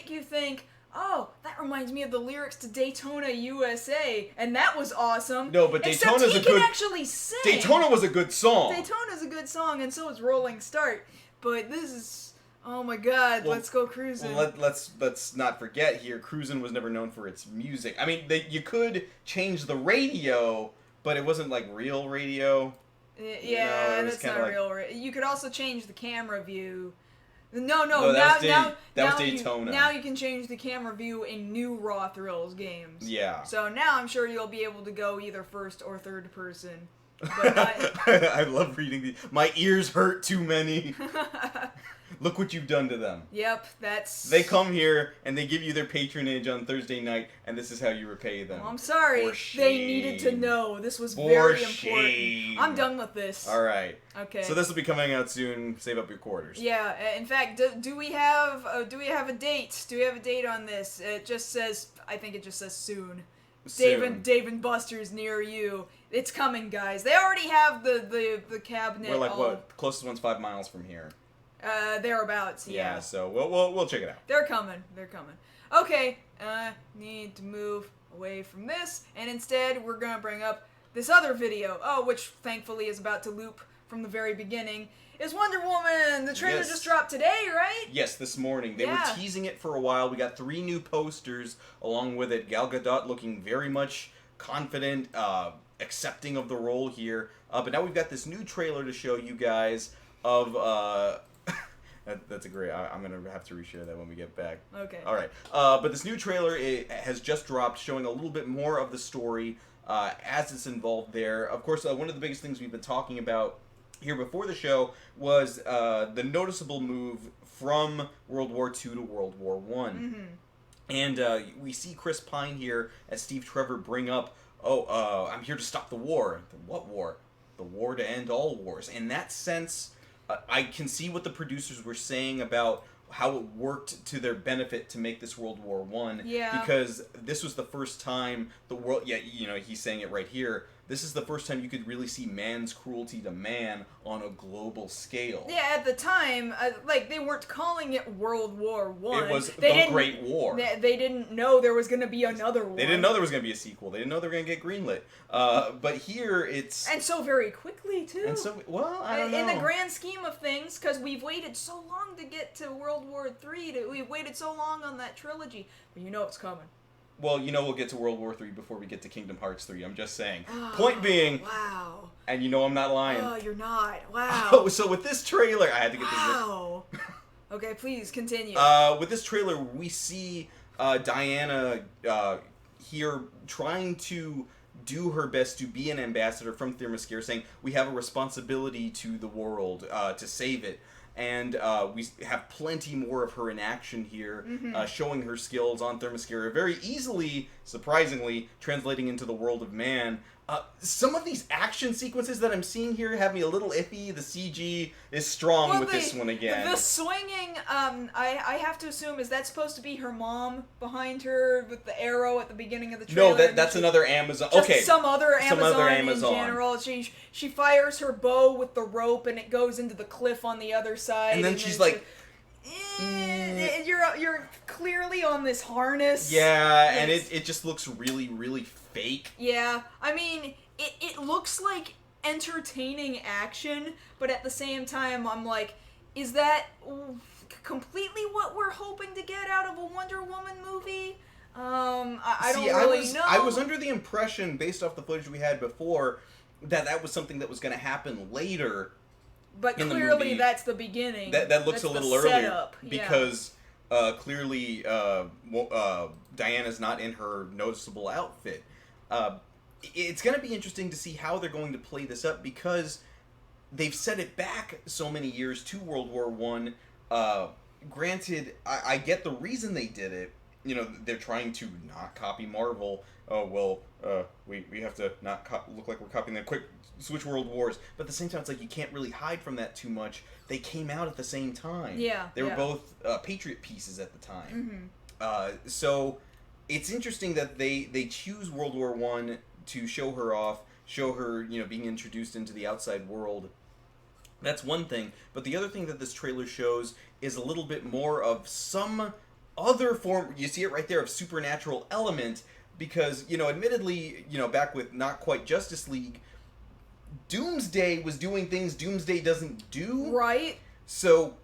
S1: you think, oh, that reminds me of the lyrics to Daytona USA, and that was awesome.
S2: No, but Daytona's
S1: Except he can actually sing.
S2: Daytona was a good song.
S1: Daytona's a good song, and so is Rolling Start. But this is, oh my god, let's go cruising.
S2: Well, let's not forget here, Cruis'n was never known for its music. I mean, you could change the radio, but it wasn't real radio.
S1: Yeah, that's not real. You could also change the camera view. No,
S2: that was Daytona.
S1: Now you can change the camera view in new Raw Thrills games.
S2: Yeah.
S1: So now I'm sure you'll be able to go either first or third person. But
S2: I love reading these. My ears hurt too many. Look what you've done to them.
S1: Yep, that's...
S2: They come here and they give you their patronage on Thursday night, and this is how you repay them.
S1: Well, I'm sorry.
S2: For
S1: They
S2: shame.
S1: needed to know. This was
S2: For
S1: very
S2: shame.
S1: important. I'm done with this.
S2: All right.
S1: Okay.
S2: So this will be coming out soon. Save up your quarters.
S1: Yeah. In fact, do we have a date? Do we have a date on this? It just says. I think it just says soon.
S2: Soon.
S1: Dave and Buster's near you. It's coming, guys. They already have the cabinet.
S2: We're like
S1: all,
S2: what? Closest one's 5 miles from here.
S1: Thereabouts. Yeah.
S2: So we'll check it out.
S1: They're coming. They're coming. Okay. Need to move away from this, and instead we're gonna bring up this other video. Oh, which thankfully is about to loop from the very beginning. Is Wonder Woman. The trailer
S2: Yes.
S1: just dropped today, right?
S2: Yes, this morning. They were teasing it for a while. We got 3 new posters along with it. Gal Gadot looking very much confident, accepting of the role here. But now we've got this new trailer to show you guys of... that's a great... I'm going to have to reshare that when we get back.
S1: Okay.
S2: All right. But this new trailer has just dropped, showing a little bit more of the story as it's involved there. Of course, one of the biggest things we've been talking about here before the show was the noticeable move from World War II to World War I.
S1: Mm-hmm.
S2: And we see Chris Pine here as Steve Trevor bring up, I'm here to stop the war. What war? The war to end all wars. In that sense, I can see what the producers were saying about how it worked to their benefit to make this World War I.
S1: Yeah.
S2: Because this was the first time the world... Yeah, he's saying it right here. This is the first time you could really see man's cruelty to man on a global scale.
S1: Yeah, at the time, they weren't calling it World War One.
S2: It was the Great War.
S1: They didn't know there was going to be another one.
S2: They didn't know there was going to be a sequel. They didn't know they were going to get greenlit. But here it's...
S1: And so very quickly, too.
S2: And so, well, I don't know.
S1: In the grand scheme of things, because we've waited so long to get to World War III, we've waited so long on that trilogy, but you know it's coming.
S2: Well, we'll get to World War III before we get to Kingdom Hearts 3. I'm just saying. Point being...
S1: Wow.
S2: And I'm not lying.
S1: Oh, you're not. Wow.
S2: Oh, so with this trailer... I had to get this...
S1: Wow. Okay, please, continue.
S2: With this trailer, we see Diana here trying to do her best to be an ambassador from Themyscira, saying, we have a responsibility to the world to save it. And we have plenty more of her in action here, showing her skills on Themyscira, very easily, surprisingly, translating into the world of man. Some of these action sequences that I'm seeing here have me a little iffy. The CG is strong with this one again.
S1: The swinging, I have to assume, is that supposed to be her mom behind her with the arrow at the beginning of the trailer?
S2: No, that's another Amazon.
S1: Just
S2: okay,
S1: some other Amazon in
S2: Amazon.
S1: general. She fires her bow with the rope and it goes into the cliff on the other side.
S2: And then she's like...
S1: You're clearly on this harness.
S2: Yeah, and it just looks really, really fake.
S1: Yeah, I mean, it looks like entertaining action, but at the same time, I'm like, is that completely what we're hoping to get out of a Wonder Woman movie? I don't really know.
S2: I was under the impression, based off the footage we had before, that was something that was going to happen later.
S1: But
S2: in the
S1: clearly,
S2: movie.
S1: That's the beginning.
S2: That looks
S1: That's
S2: a little
S1: the
S2: earlier
S1: setup.
S2: because clearly Diana's not in her noticeable outfit. It's going to be interesting to see how they're going to play this up because they've set it back so many years to World War One. Granted, I get the reason they did it. They're trying to not copy Marvel. Oh, well, we have to not look like we're copying them. Quick, switch World Wars. But at the same time, it's like you can't really hide from that too much. They came out at the same time.
S1: Yeah.
S2: They were both Patriot pieces at the time.
S1: Mm-hmm.
S2: So it's interesting that they choose World War One to show her off, show her, being introduced into the outside world. That's one thing. But the other thing that this trailer shows is a little bit more of some other form, you see it right there, of supernatural element, because, admittedly, back with not quite Justice League, Doomsday was doing things Doomsday doesn't do.
S1: Right.
S2: So,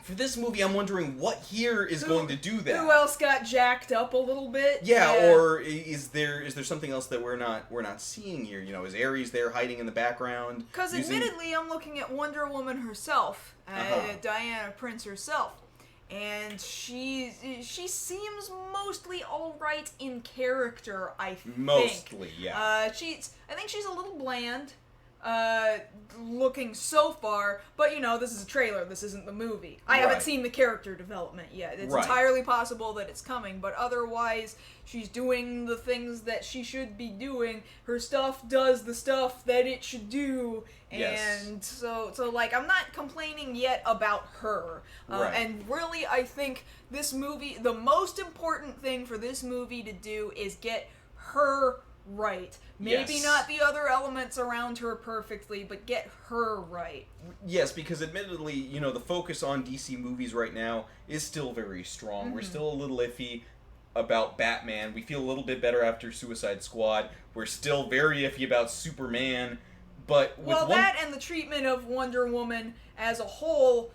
S2: for this movie, I'm wondering what here is going to do that.
S1: Who else got jacked up a little bit?
S2: Yeah, or is there something else that we're not seeing here? Is Ares there hiding in the background?
S1: Because admittedly, I'm looking at Wonder Woman herself, Diana Prince herself. And she seems mostly all right in character, I think.
S2: Mostly, yeah.
S1: I think she's a little bland, looking so far, but this is a trailer, this isn't the movie. I haven't
S2: Right.
S1: seen the character development yet. It's
S2: Right.
S1: entirely possible that it's coming, but otherwise, she's doing the things that she should be doing. Her stuff does the stuff that it should do,
S2: Yes.
S1: and so like, I'm not complaining yet about her.
S2: Right.
S1: And really, I think this movie, the most important thing for this movie to do is get her right. Maybe
S2: Yes.
S1: not the other elements around her perfectly, but get her right.
S2: Yes, because admittedly, the focus on DC movies right now is still very strong. We're still a little iffy about Batman. We feel a little bit better after Suicide Squad. We're still very iffy about Superman. But with
S1: That and the treatment of Wonder Woman as a whole,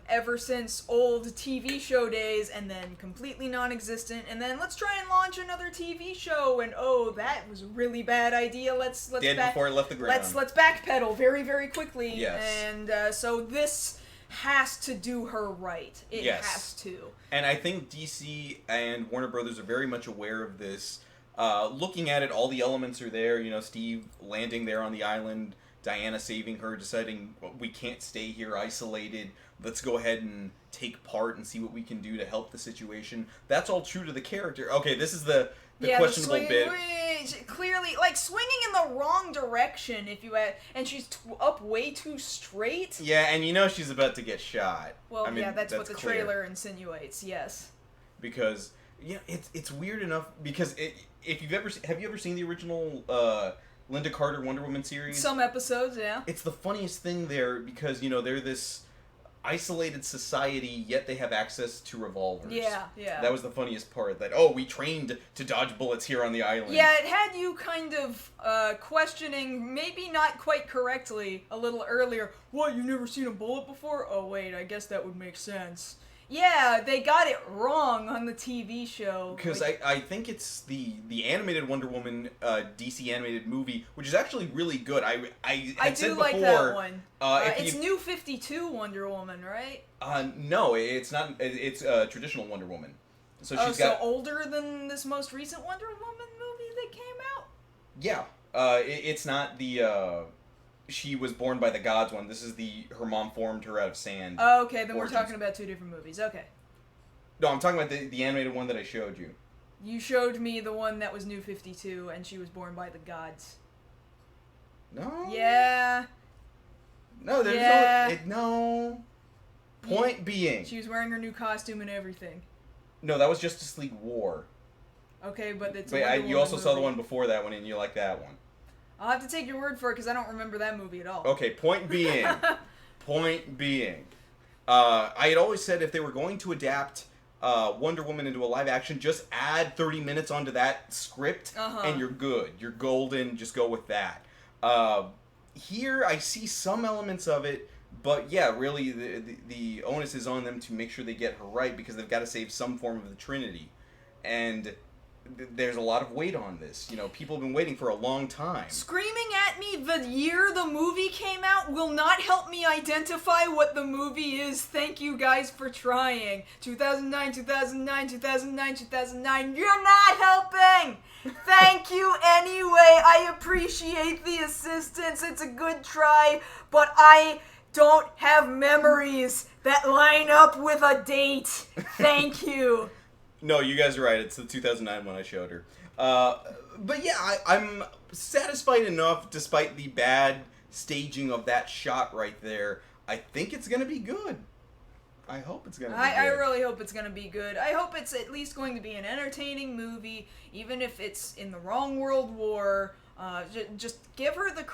S1: ever since old TV show days, and then completely non-existent, and then let's try and launch another TV show, and that was a really bad idea. Let's
S2: dead before it left the ground.
S1: Let's backpedal very, very quickly.
S2: Yes.
S1: And so this has to do her right. It
S2: Yes.
S1: has to.
S2: And I think DC and Warner Brothers are very much aware of this. Looking at it, all the elements are there. Steve landing there on the island, Diana saving her, deciding we can't stay here isolated. Let's go ahead and take part and see what we can do to help the situation. That's all true to the character. Okay, this is the questionable bit.
S1: Clearly, like, swinging in the wrong direction. And she's up way too straight.
S2: Yeah, and she's about to get shot.
S1: Well,
S2: I mean,
S1: that's what the
S2: clear.
S1: trailer insinuates. Yes.
S2: Because it's weird enough because have you ever seen the original Linda Carter Wonder Woman series?
S1: Some episodes, yeah.
S2: It's the funniest thing there because they're this isolated society, yet they have access to revolvers.
S1: Yeah.
S2: That was the funniest part. That we trained to dodge bullets here on the island.
S1: Yeah, it had you kind of questioning, maybe not quite correctly, a little earlier. What, you've never seen a bullet before? Oh wait, I guess that would make sense. Yeah, they got it wrong on the TV show.
S2: Because I think it's the animated Wonder Woman DC animated movie, which is actually really good. I had said
S1: do like
S2: before,
S1: that one. It's New 52 Wonder Woman, right?
S2: No, it's not. It's traditional Wonder Woman. So she's
S1: so
S2: got
S1: older than this most recent Wonder Woman movie that came out?
S2: Yeah. It's not the she was born by the gods one. This is her mom formed her out of sand.
S1: Oh, okay, then
S2: origins.
S1: we're talking about two different movies. Okay.
S2: No, I'm talking about the animated one that I showed you.
S1: You showed me the one that was New 52, and she was born by the gods.
S2: No.
S1: Yeah.
S2: No, there's
S1: Yeah.
S2: no. Point being.
S1: She was wearing her new costume and everything.
S2: No, that was Justice League War.
S1: Okay, but it's.
S2: But you also saw the one before that one, and you like that one.
S1: I'll have to take your word for it because I don't remember that movie at all.
S2: Okay, point being. I had always said if they were going to adapt Wonder Woman into a live action, just add 30 minutes onto that script, and you're good. You're golden. Just go with that. Here, I see some elements of it, but yeah, really, the onus is on them to make sure they get her right because they've got to save some form of the Trinity, and there's a lot of weight on this. People have been waiting for a long time.
S1: Screaming at me the year the movie came out will not help me identify what the movie is. Thank you guys for trying. 2009, 2009, 2009, 2009. You're not helping! Thank you anyway. I appreciate the assistance. It's a good try, but I don't have memories that line up with a date. Thank you.
S2: No, you guys are right. It's the 2009 one I showed her. But yeah, I'm satisfied enough, despite the bad staging of that shot right there. I think it's going to be good. I hope it's going to be good.
S1: I really hope it's going to be good. I hope it's at least going to be an entertaining movie, even if it's in the wrong World War. Just give her the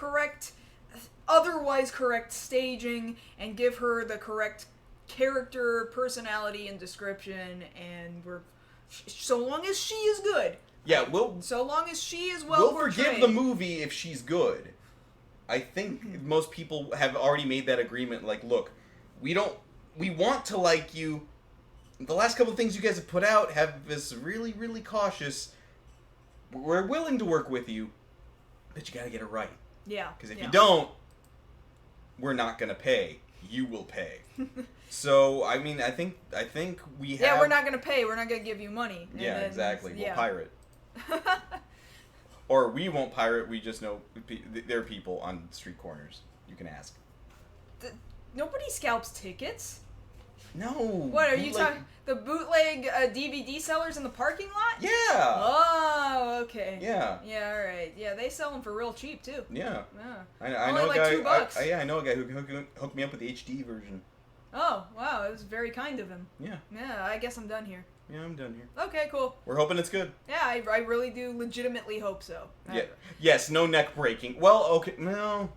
S1: otherwise correct staging, and give her the correct character, personality, and description, and so long as she is good.
S2: Yeah,
S1: So long as she is
S2: we'll
S1: portrayed.
S2: forgive the movie if she's good. I think most people have already made that agreement. Like, look, we want to like you. The last couple of things you guys have put out have us really, really cautious. We're willing to work with you, but you gotta get it right.
S1: Yeah.
S2: Because if you don't, we're not gonna pay. You will pay. So, I mean, I think we have...
S1: Yeah, we're not going to pay. We're not going to give you money.
S2: Yeah, exactly. We'll pirate. Or we won't pirate. We just know there are people on street corners. You can ask.
S1: Nobody scalps tickets.
S2: No.
S1: What are you talking? The bootleg DVD sellers in the parking lot?
S2: Yeah.
S1: Oh, okay.
S2: Yeah.
S1: Yeah, all right. Yeah, they sell them for real cheap too.
S2: Yeah.
S1: Yeah.
S2: I
S1: Only
S2: know
S1: like
S2: a guy.
S1: $2.
S2: I know a guy who hooked me up with the HD version.
S1: Oh, wow, it was very kind of him.
S2: Yeah.
S1: Yeah, I guess I'm done here.
S2: Yeah, I'm done here.
S1: Okay, cool.
S2: We're hoping it's good.
S1: Yeah, I really do legitimately hope so.
S2: Yeah. Yes, no neck breaking. Well, okay, no.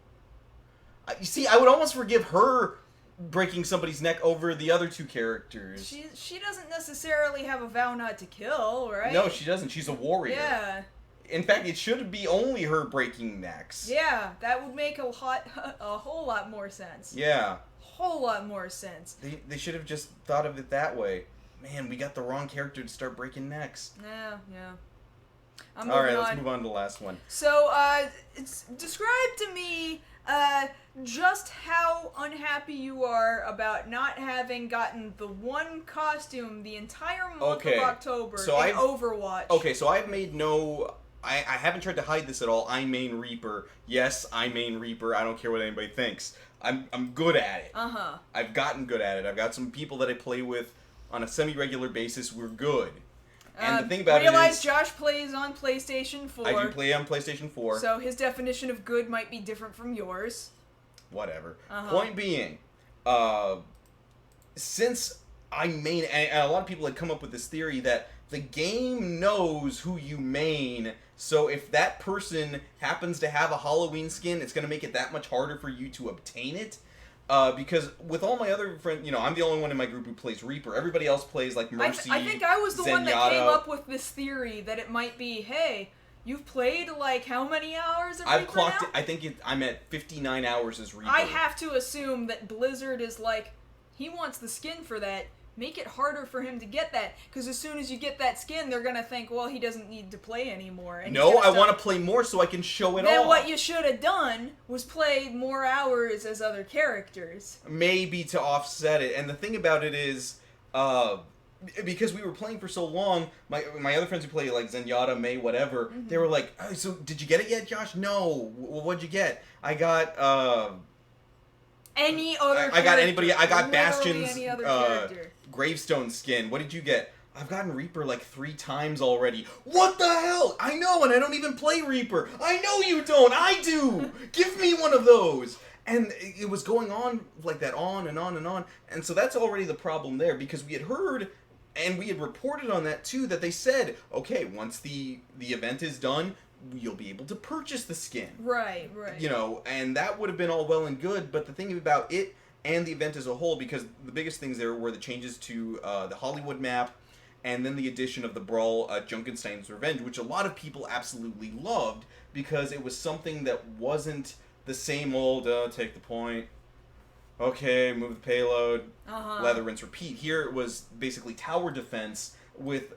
S2: You see, I would almost forgive her breaking somebody's neck over the other two characters.
S1: She doesn't necessarily have a vow not to kill, right?
S2: No, she doesn't. She's a warrior.
S1: Yeah.
S2: In fact, it should be only her breaking necks.
S1: Yeah, that would make a whole lot more sense.
S2: Yeah.
S1: Whole lot more sense.
S2: They should have just thought of it that way. Man, we got the wrong character to start breaking necks.
S1: Yeah.
S2: All right, let's move on to the last one.
S1: So, describe to me just how unhappy you are about not having gotten the one costume the entire month of October in Overwatch.
S2: Okay, so I've made no... I haven't tried to hide this at all. I main Reaper. Yes, I main Reaper. I don't care what anybody thinks. I'm good at it.
S1: Uh-huh.
S2: I've gotten good at it. I've got some people that I play with on a semi-regular basis. We're good. And the thing about it is...
S1: Realize Josh plays on PlayStation 4.
S2: I do play on PlayStation 4.
S1: So his definition of good might be different from yours.
S2: Whatever.
S1: Uh-huh.
S2: Point being, since I main... And a lot of people had come up with this theory that the game knows who you main, so if that person happens to have a Halloween skin, it's going to make it that much harder for you to obtain it. Because with all my other friends, I'm the only one in my group who plays Reaper. Everybody else plays like Mercy,
S1: I think I was the one that
S2: Zenyatta.
S1: came up with this theory that it might be, hey, you've played like how many hours of Reaper
S2: I've clocked
S1: now?
S2: it. I think I'm at 59 hours as Reaper.
S1: I have to assume that Blizzard is like, he wants the skin for that. Make it harder for him to get that, because as soon as you get that skin, they're gonna think, well, he doesn't need to play anymore. And
S2: No, I want to play more so I can show it
S1: Then
S2: off.
S1: what you should have done was play more hours as other characters.
S2: Maybe to offset it. And the thing about it is, because we were playing for so long, my other friends who play like Zenyatta, May, whatever, they were like, oh, so did you get it yet, Josh? No. What'd you get? I got,
S1: Any other
S2: I got
S1: character.
S2: anybody. I got
S1: Literally
S2: Bastion's
S1: any other character.
S2: gravestone skin. What did you get? I've gotten Reaper like 3 times already. What the hell? I know, and I don't even play Reaper. I know you don't. I do. Give me one of those. And it was going on like that, on and on and on. And so that's already the problem there, because we had heard, and we had reported on that too, that they said, okay, once the event is done, you'll be able to purchase the skin.
S1: Right.
S2: And that would have been all well and good, but the thing about it and the event as a whole, because the biggest things there were the changes to the Hollywood map, and then the addition of the Brawl Junkenstein's Revenge, which a lot of people absolutely loved, because it was something that wasn't the same old, take the point, okay, move the payload, lather, rinse, repeat. Here it was basically tower defense with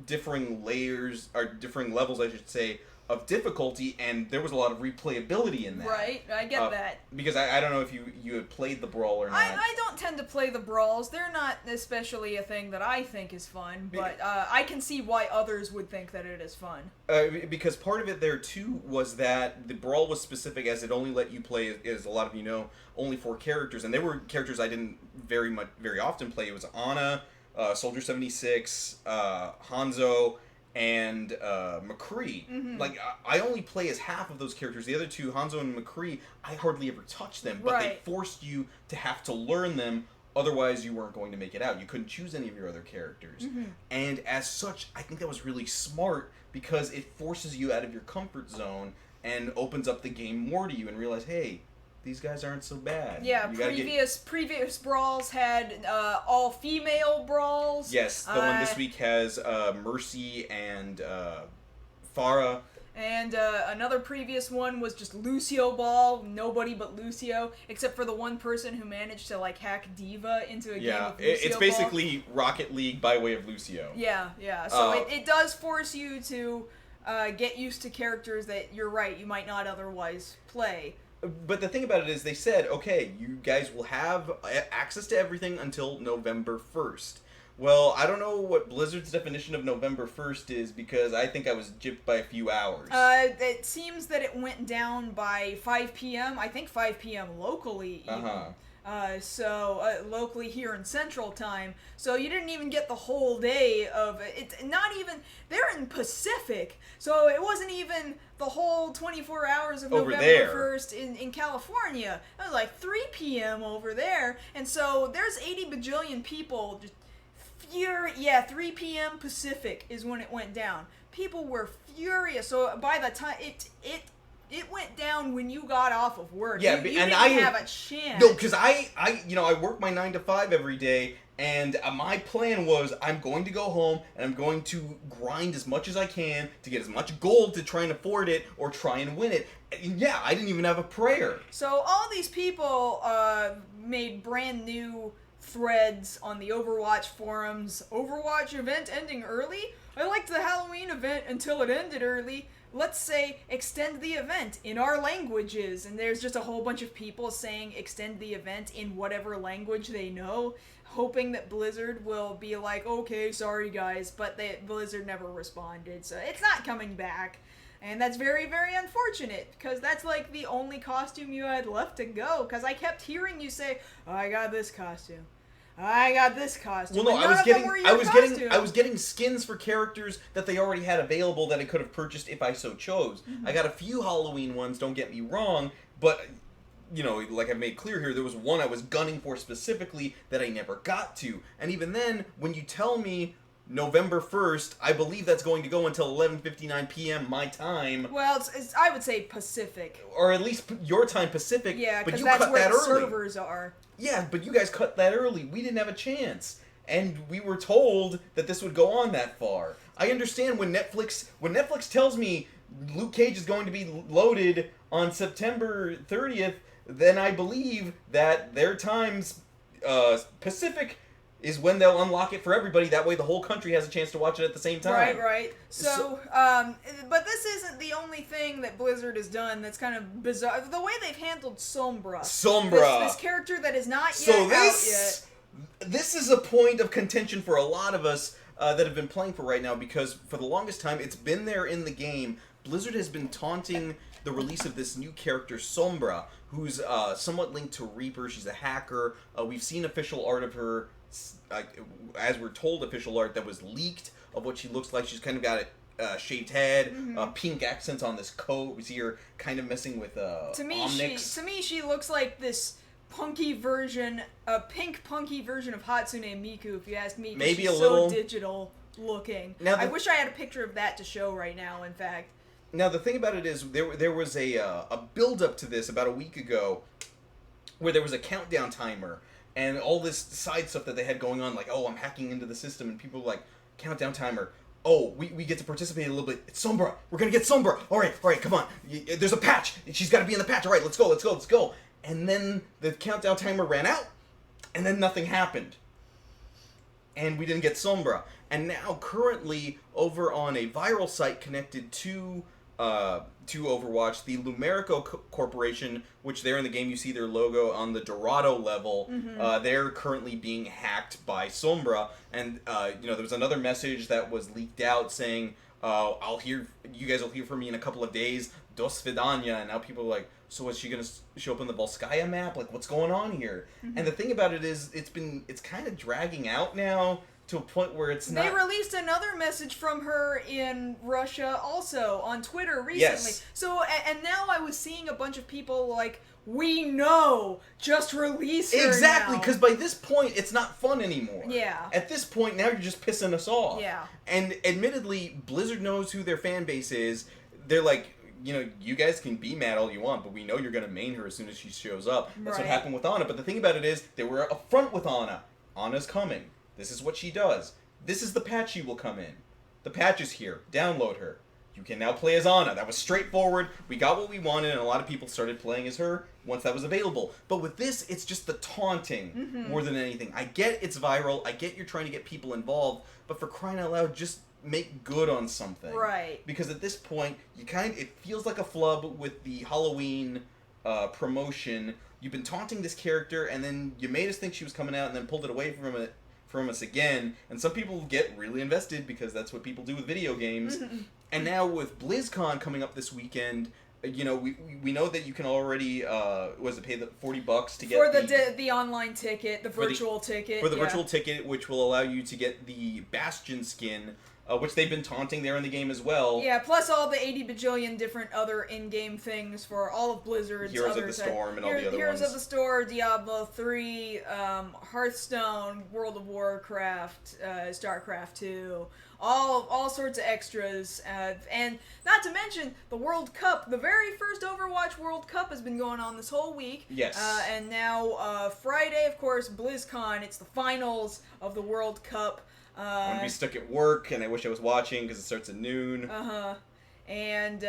S2: differing layers, or differing levels, I should say, of difficulty, and there was a lot of replayability in that.
S1: Right, I get that.
S2: Because I don't know if you had played the Brawl or not.
S1: I don't tend to play the brawls. They're not especially a thing that I think is fun, but I can see why others would think that it is fun.
S2: Because part of it there, too, was that the Brawl was specific, as it only let you play, as a lot of you know, only 4 characters, and they were characters I didn't very often play. It was Ana, Soldier 76, Hanzo, and McCree.
S1: Mm-hmm.
S2: Like, I only play as half of those characters. The other two, Hanzo and McCree, I hardly ever touched them, but they forced you to have to learn them, otherwise you weren't going to make it out. You couldn't choose any of your other characters.
S1: Mm-hmm.
S2: And as such, I think that was really smart, because it forces you out of your comfort zone and opens up the game more to you, and realize, hey, these guys aren't so bad.
S1: Yeah,
S2: You
S1: previous brawls had all-female brawls.
S2: Yes, the one this week has Mercy and Pharah.
S1: And another previous one was just Lucio Ball, nobody but Lucio, except for the one person who managed to like hack Diva into a game of Lucio
S2: it's basically Rocket League by way of Lucio.
S1: Yeah. So it does force you to get used to characters that, you're right, you might not otherwise play.
S2: But the thing about it is, they said, okay, you guys will have access to everything until November 1st. Well, I don't know what Blizzard's definition of November 1st is because I think I was gypped by a few hours.
S1: It seems that it went down by 5 p.m. I think 5 p.m. locally even. Locally here in Central Time. So you didn't even get the whole day of it. Not even, they're in Pacific. So it wasn't even the whole 24 hours of
S2: Over
S1: November
S2: there.
S1: 1st in California. It was like 3 p.m. over there. And so there's 80 bajillion people just 3 p.m. Pacific is when it went down. People were furious. So by the time it went down when you got off of work.
S2: Yeah,
S1: you
S2: and
S1: didn't
S2: I
S1: have a chance.
S2: No, because I work my 9 to 5 every day, and my plan was I'm going to go home and I'm going to grind as much as I can to get as much gold to try and afford it or try and win it. And yeah, I didn't even have a prayer.
S1: So all these people made brand new threads on the Overwatch forums. Overwatch event ending early? I liked the Halloween event until it ended early. Let's say extend the event in our languages. And there's just a whole bunch of people saying extend the event in whatever language they know, hoping that Blizzard will be like, okay, sorry guys, but Blizzard never responded, so it's not coming back. And that's very, very unfortunate, because that's like the only costume you had left to go, because I kept hearing you say, oh, I got this costume. I got this costume.
S2: Well, no,
S1: but
S2: I was getting skins for characters that they already had available that I could have purchased if I so chose.
S1: Mm-hmm.
S2: I got a few Halloween ones, don't get me wrong, but like I've made clear here, there was one I was gunning for specifically that I never got to. And even then, when you tell me November 1st, I believe that's going to go until 11:59 p.m. my time.
S1: Well, it's I would say Pacific.
S2: Or at least your time Pacific.
S1: Yeah,
S2: but
S1: because
S2: you
S1: that's
S2: cut
S1: where
S2: that
S1: the
S2: early.
S1: servers are.
S2: Yeah, but you guys cut that early. We didn't have a chance. And we were told that this would go on that far. I understand when Netflix tells me Luke Cage is going to be loaded on September 30th, then I believe that their times Pacific is when they'll unlock it for everybody. That way the whole country has a chance to watch it at the same time.
S1: Right. So, but this isn't the only thing that Blizzard has done that's kind of bizarre. The way they've handled Sombra. This character that is not yet out yet.
S2: This is a point of contention for a lot of us that have been playing for right now, because for the longest time it's been there in the game. Blizzard has been taunting the release of this new character, Sombra, who's somewhat linked to Reaper. She's a hacker. We've seen official art of her, as we're told, official art that was leaked of what she looks like. She's kind of got a shaved head, pink accents on this coat. We see her kind of messing with Omnix.
S1: To me, she looks like this pink punky version of Hatsune Miku, if you ask me.
S2: Maybe
S1: she's
S2: a little
S1: so digital looking.
S2: Now
S1: I wish I had a picture of that to show right now, in fact.
S2: Now, the thing about it is, there was a build-up to this about a week ago, where there was a countdown timer, and all this side stuff that they had going on, like, oh, I'm hacking into the system, and people were like, countdown timer, oh, we get to participate a little bit, it's Sombra, we're gonna get Sombra, alright, come on, there's a patch, she's gotta be in the patch, alright, let's go, and then the countdown timer ran out, and then nothing happened. And we didn't get Sombra. And now, currently, over on a viral site connected to Overwatch, the Lumerico Corporation, which there in the game you see their logo on the Dorado level, they're currently being hacked by Sombra. And there was another message that was leaked out saying, you guys will hear from me in a couple of days, dos vidania. And now people are like, so is she gonna show up in the Volskaya map? Like, what's going on here? And the thing about it is, it's kind of dragging out now to a point where it's not.
S1: They released another message from her in Russia also on Twitter recently.
S2: Yes.
S1: So, and now I was seeing a bunch of people like, we know, just release her
S2: Exactly,
S1: now.
S2: because by this point, it's not fun anymore.
S1: Yeah.
S2: At this point, now you're just pissing us off.
S1: Yeah.
S2: And admittedly, Blizzard knows who their fan base is. They're like, you guys can be mad all you want, but we know you're going to main her as soon as she shows up. That's what happened with Ana. But the thing about it is, they were upfront with Ana. Ana's coming. This is what she does. This is the patch she will come in. The patch is here. Download her. You can now play as Ana. That was straightforward. We got what we wanted, and a lot of people started playing as her once that was available. But with this, it's just the taunting more than anything. I get it's viral. I get you're trying to get people involved, but for crying out loud, just make good on something.
S1: Right.
S2: Because at this point, it feels like a flub with the Halloween promotion. You've been taunting this character, and then you made us think she was coming out, and then pulled it away from from us again. And some people get really invested because that's what people do with video games. And now with BlizzCon coming up this weekend, you know, we know that you can already pay the $40 to get
S1: for the online ticket, the virtual ticket.
S2: For the virtual ticket, which will allow you to get the Bastion skin, which they've been taunting there in the game as well.
S1: Yeah, plus all the 80 bajillion different other in-game things for all of Blizzard's
S2: Heroes
S1: other
S2: of the Storm and all the other
S1: Heroes
S2: ones.
S1: of the Storm, Diablo 3, Hearthstone, World of Warcraft, StarCraft 2, all sorts of extras, and not to mention the World Cup. The very first Overwatch World Cup has been going on this whole week.
S2: Yes.
S1: And now Friday, of course, BlizzCon. It's the finals of the World Cup.
S2: I'm gonna be stuck at work, and I wish I was watching because it starts at noon.
S1: And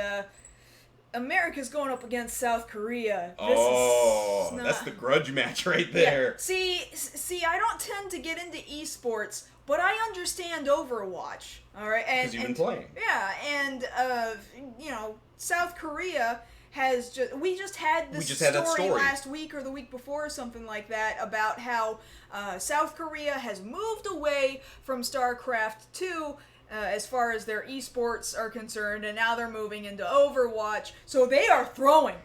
S1: America's going up against South Korea.
S2: That's the grudge match right there.
S1: Yeah. See, I don't tend to get into esports, but I understand Overwatch. All right,
S2: Because you've been playing.
S1: Yeah, and you know, South Korea has we just had this story last week or the week before or something like that about how South Korea has moved away from StarCraft 2 as far as their esports are concerned, and now they're moving into Overwatch. So they are throwing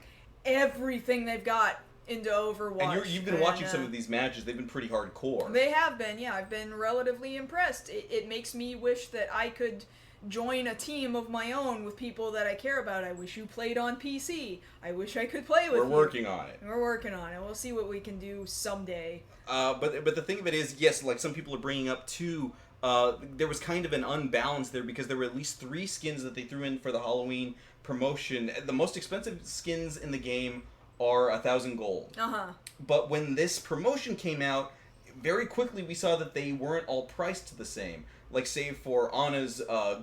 S1: everything they've got into Overwatch.
S2: And you've been watching some of these matches. They've been pretty hardcore.
S1: They have been, yeah. I've been relatively impressed. It makes me wish that I could join a team of my own with people that I care about. I wish you played on PC. I wish I could play with you.
S2: We're working on it.
S1: We're working on it. We'll see what we can do someday.
S2: But the thing of it is, yes, like some people are bringing up too, there was kind of an unbalance there because there were at least 3 skins that they threw in for the Halloween promotion. The most expensive skins in the game are 1,000 gold. But when this promotion came out, very quickly we saw that they weren't all priced the same. Like, say, for Anna's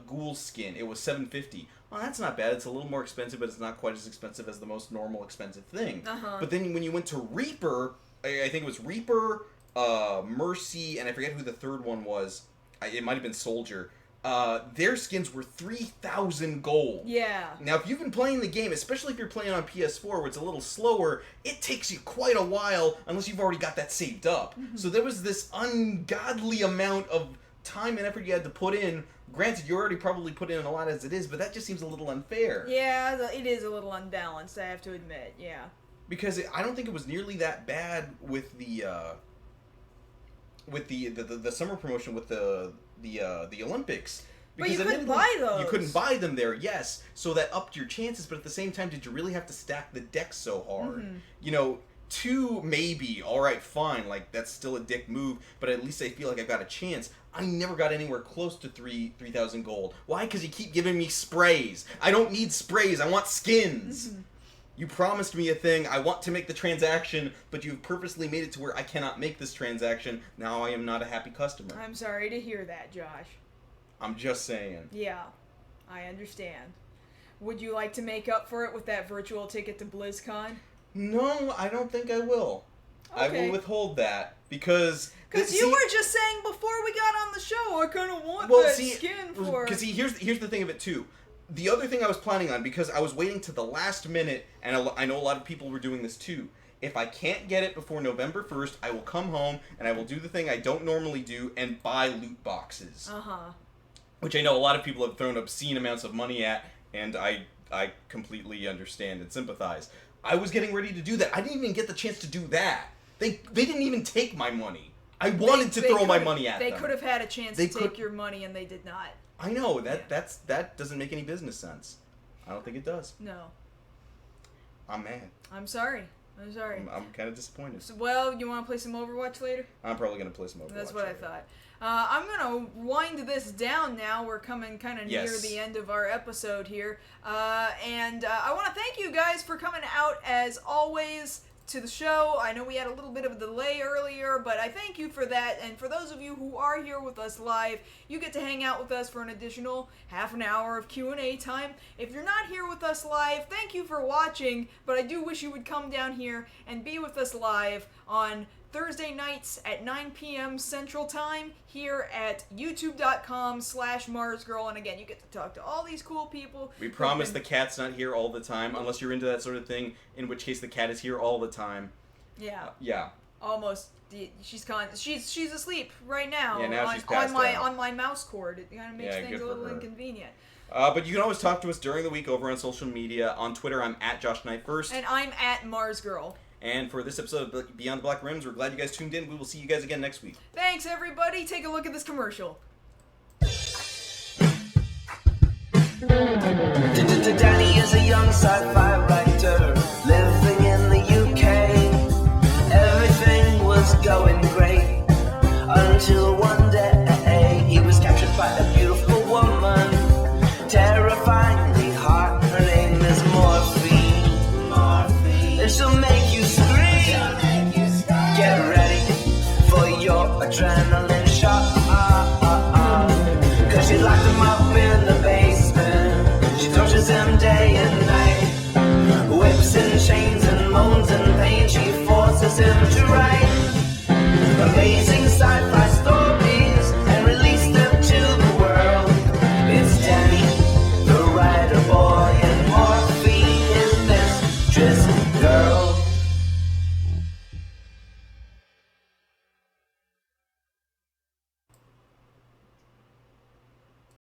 S2: ghoul skin, it was $750. Well, that's not bad. It's a little more expensive, but it's not quite as expensive as the most normal expensive thing. But then when you went to Reaper, I think it was Reaper, Mercy, and I forget who the third one was. It might have been Soldier. Their skins were 3,000 gold.
S1: Yeah.
S2: Now, if you've been playing the game, especially if you're playing on PS4 where it's a little slower, it takes you quite a while unless you've already got that saved up. So there was this ungodly amount of time and effort you had to put in. Granted, you already probably put in a lot as it is, but that just seems a little unfair.
S1: Yeah, it is a little unbalanced, I have to admit, yeah.
S2: Because I don't think it was nearly that bad with the summer promotion with the Olympics. Because
S1: but you couldn't buy those.
S2: You couldn't buy them there, yes. So that upped your chances, but at the same time, did you really have to stack the deck so hard? You know, 2 maybe, alright, fine, like, that's still a dick move, but at least I feel like I've got a chance. I never got anywhere close to 3,000 gold. Why? Because you keep giving me sprays. I don't need sprays, I want skins. You promised me a thing, I want to make the transaction, but you've purposely made it to where I cannot make this transaction. Now I am not a happy customer.
S1: I'm sorry to hear that, Josh.
S2: I'm just saying.
S1: Yeah, I understand. Would you like to make up for it with that virtual ticket to BlizzCon?
S2: No, I don't think I will.
S1: Okay.
S2: I will withhold that, because...
S1: Because you were just saying before we got on the show, I kind of want that skin for...
S2: Because here's the thing of it, too. The other thing I was planning on, because I was waiting to the last minute, and I know a lot of people were doing this, too. If I can't get it before November 1st, I will come home, and I will do the thing I don't normally do, and buy loot boxes. Which I know a lot of people have thrown obscene amounts of money at, and I completely understand and sympathize. I was getting ready to do that. I didn't even get the chance to do that. They didn't even take my money. I wanted to throw my money at them.
S1: They could have had a chance to take your money, and they did not.
S2: I know, that doesn't make any business sense. I don't think it does.
S1: No.
S2: I'm mad.
S1: I'm sorry.
S2: I'm kind of disappointed.
S1: So, well, you want to play some Overwatch later?
S2: I'm probably going to play some Overwatch.
S1: That's what I thought. I'm going to wind this down now. We're coming kind of near the end of our episode here. And I want to thank you guys for coming out, as always, to the show. I know we had a little bit of a delay earlier, but I thank you for that. And for those of you who are here with us live, you get to hang out with us for an additional half an hour of Q&A time. If you're not here with us live, thank you for watching, but I do wish you would come down here and be with us live on Thursday nights at 9 p.m. Central Time here at youtube.com/MarsGirl. And again, you get to talk to all these cool people.
S2: We promise the cat's not here all the time, unless you're into that sort of thing, in which case the cat is here all the time.
S1: Yeah.
S2: Yeah.
S1: almost. She's asleep right now.
S2: Yeah, now
S1: on,
S2: she's passed
S1: on my
S2: out.
S1: on my mouse cord. It kind of makes
S2: Yeah,
S1: things
S2: good
S1: a
S2: for
S1: little
S2: her.
S1: inconvenient.
S2: But you can always talk to us during the week over on social media. On Twitter, I'm at Josh Knight First.
S1: And I'm at Mars Girl.
S2: And for this episode of Beyond the Black Rims, we're glad you guys tuned in. We will see you guys again next week.
S1: Thanks, everybody. Take a look at this commercial.
S4: Danny is a young sci-fi writer living in the UK. Everything was going great until one day he was captured by a beautiful woman, terrifyingly hot. Her name is Morphine, and she'll make you scream. Get ready for your adrenaline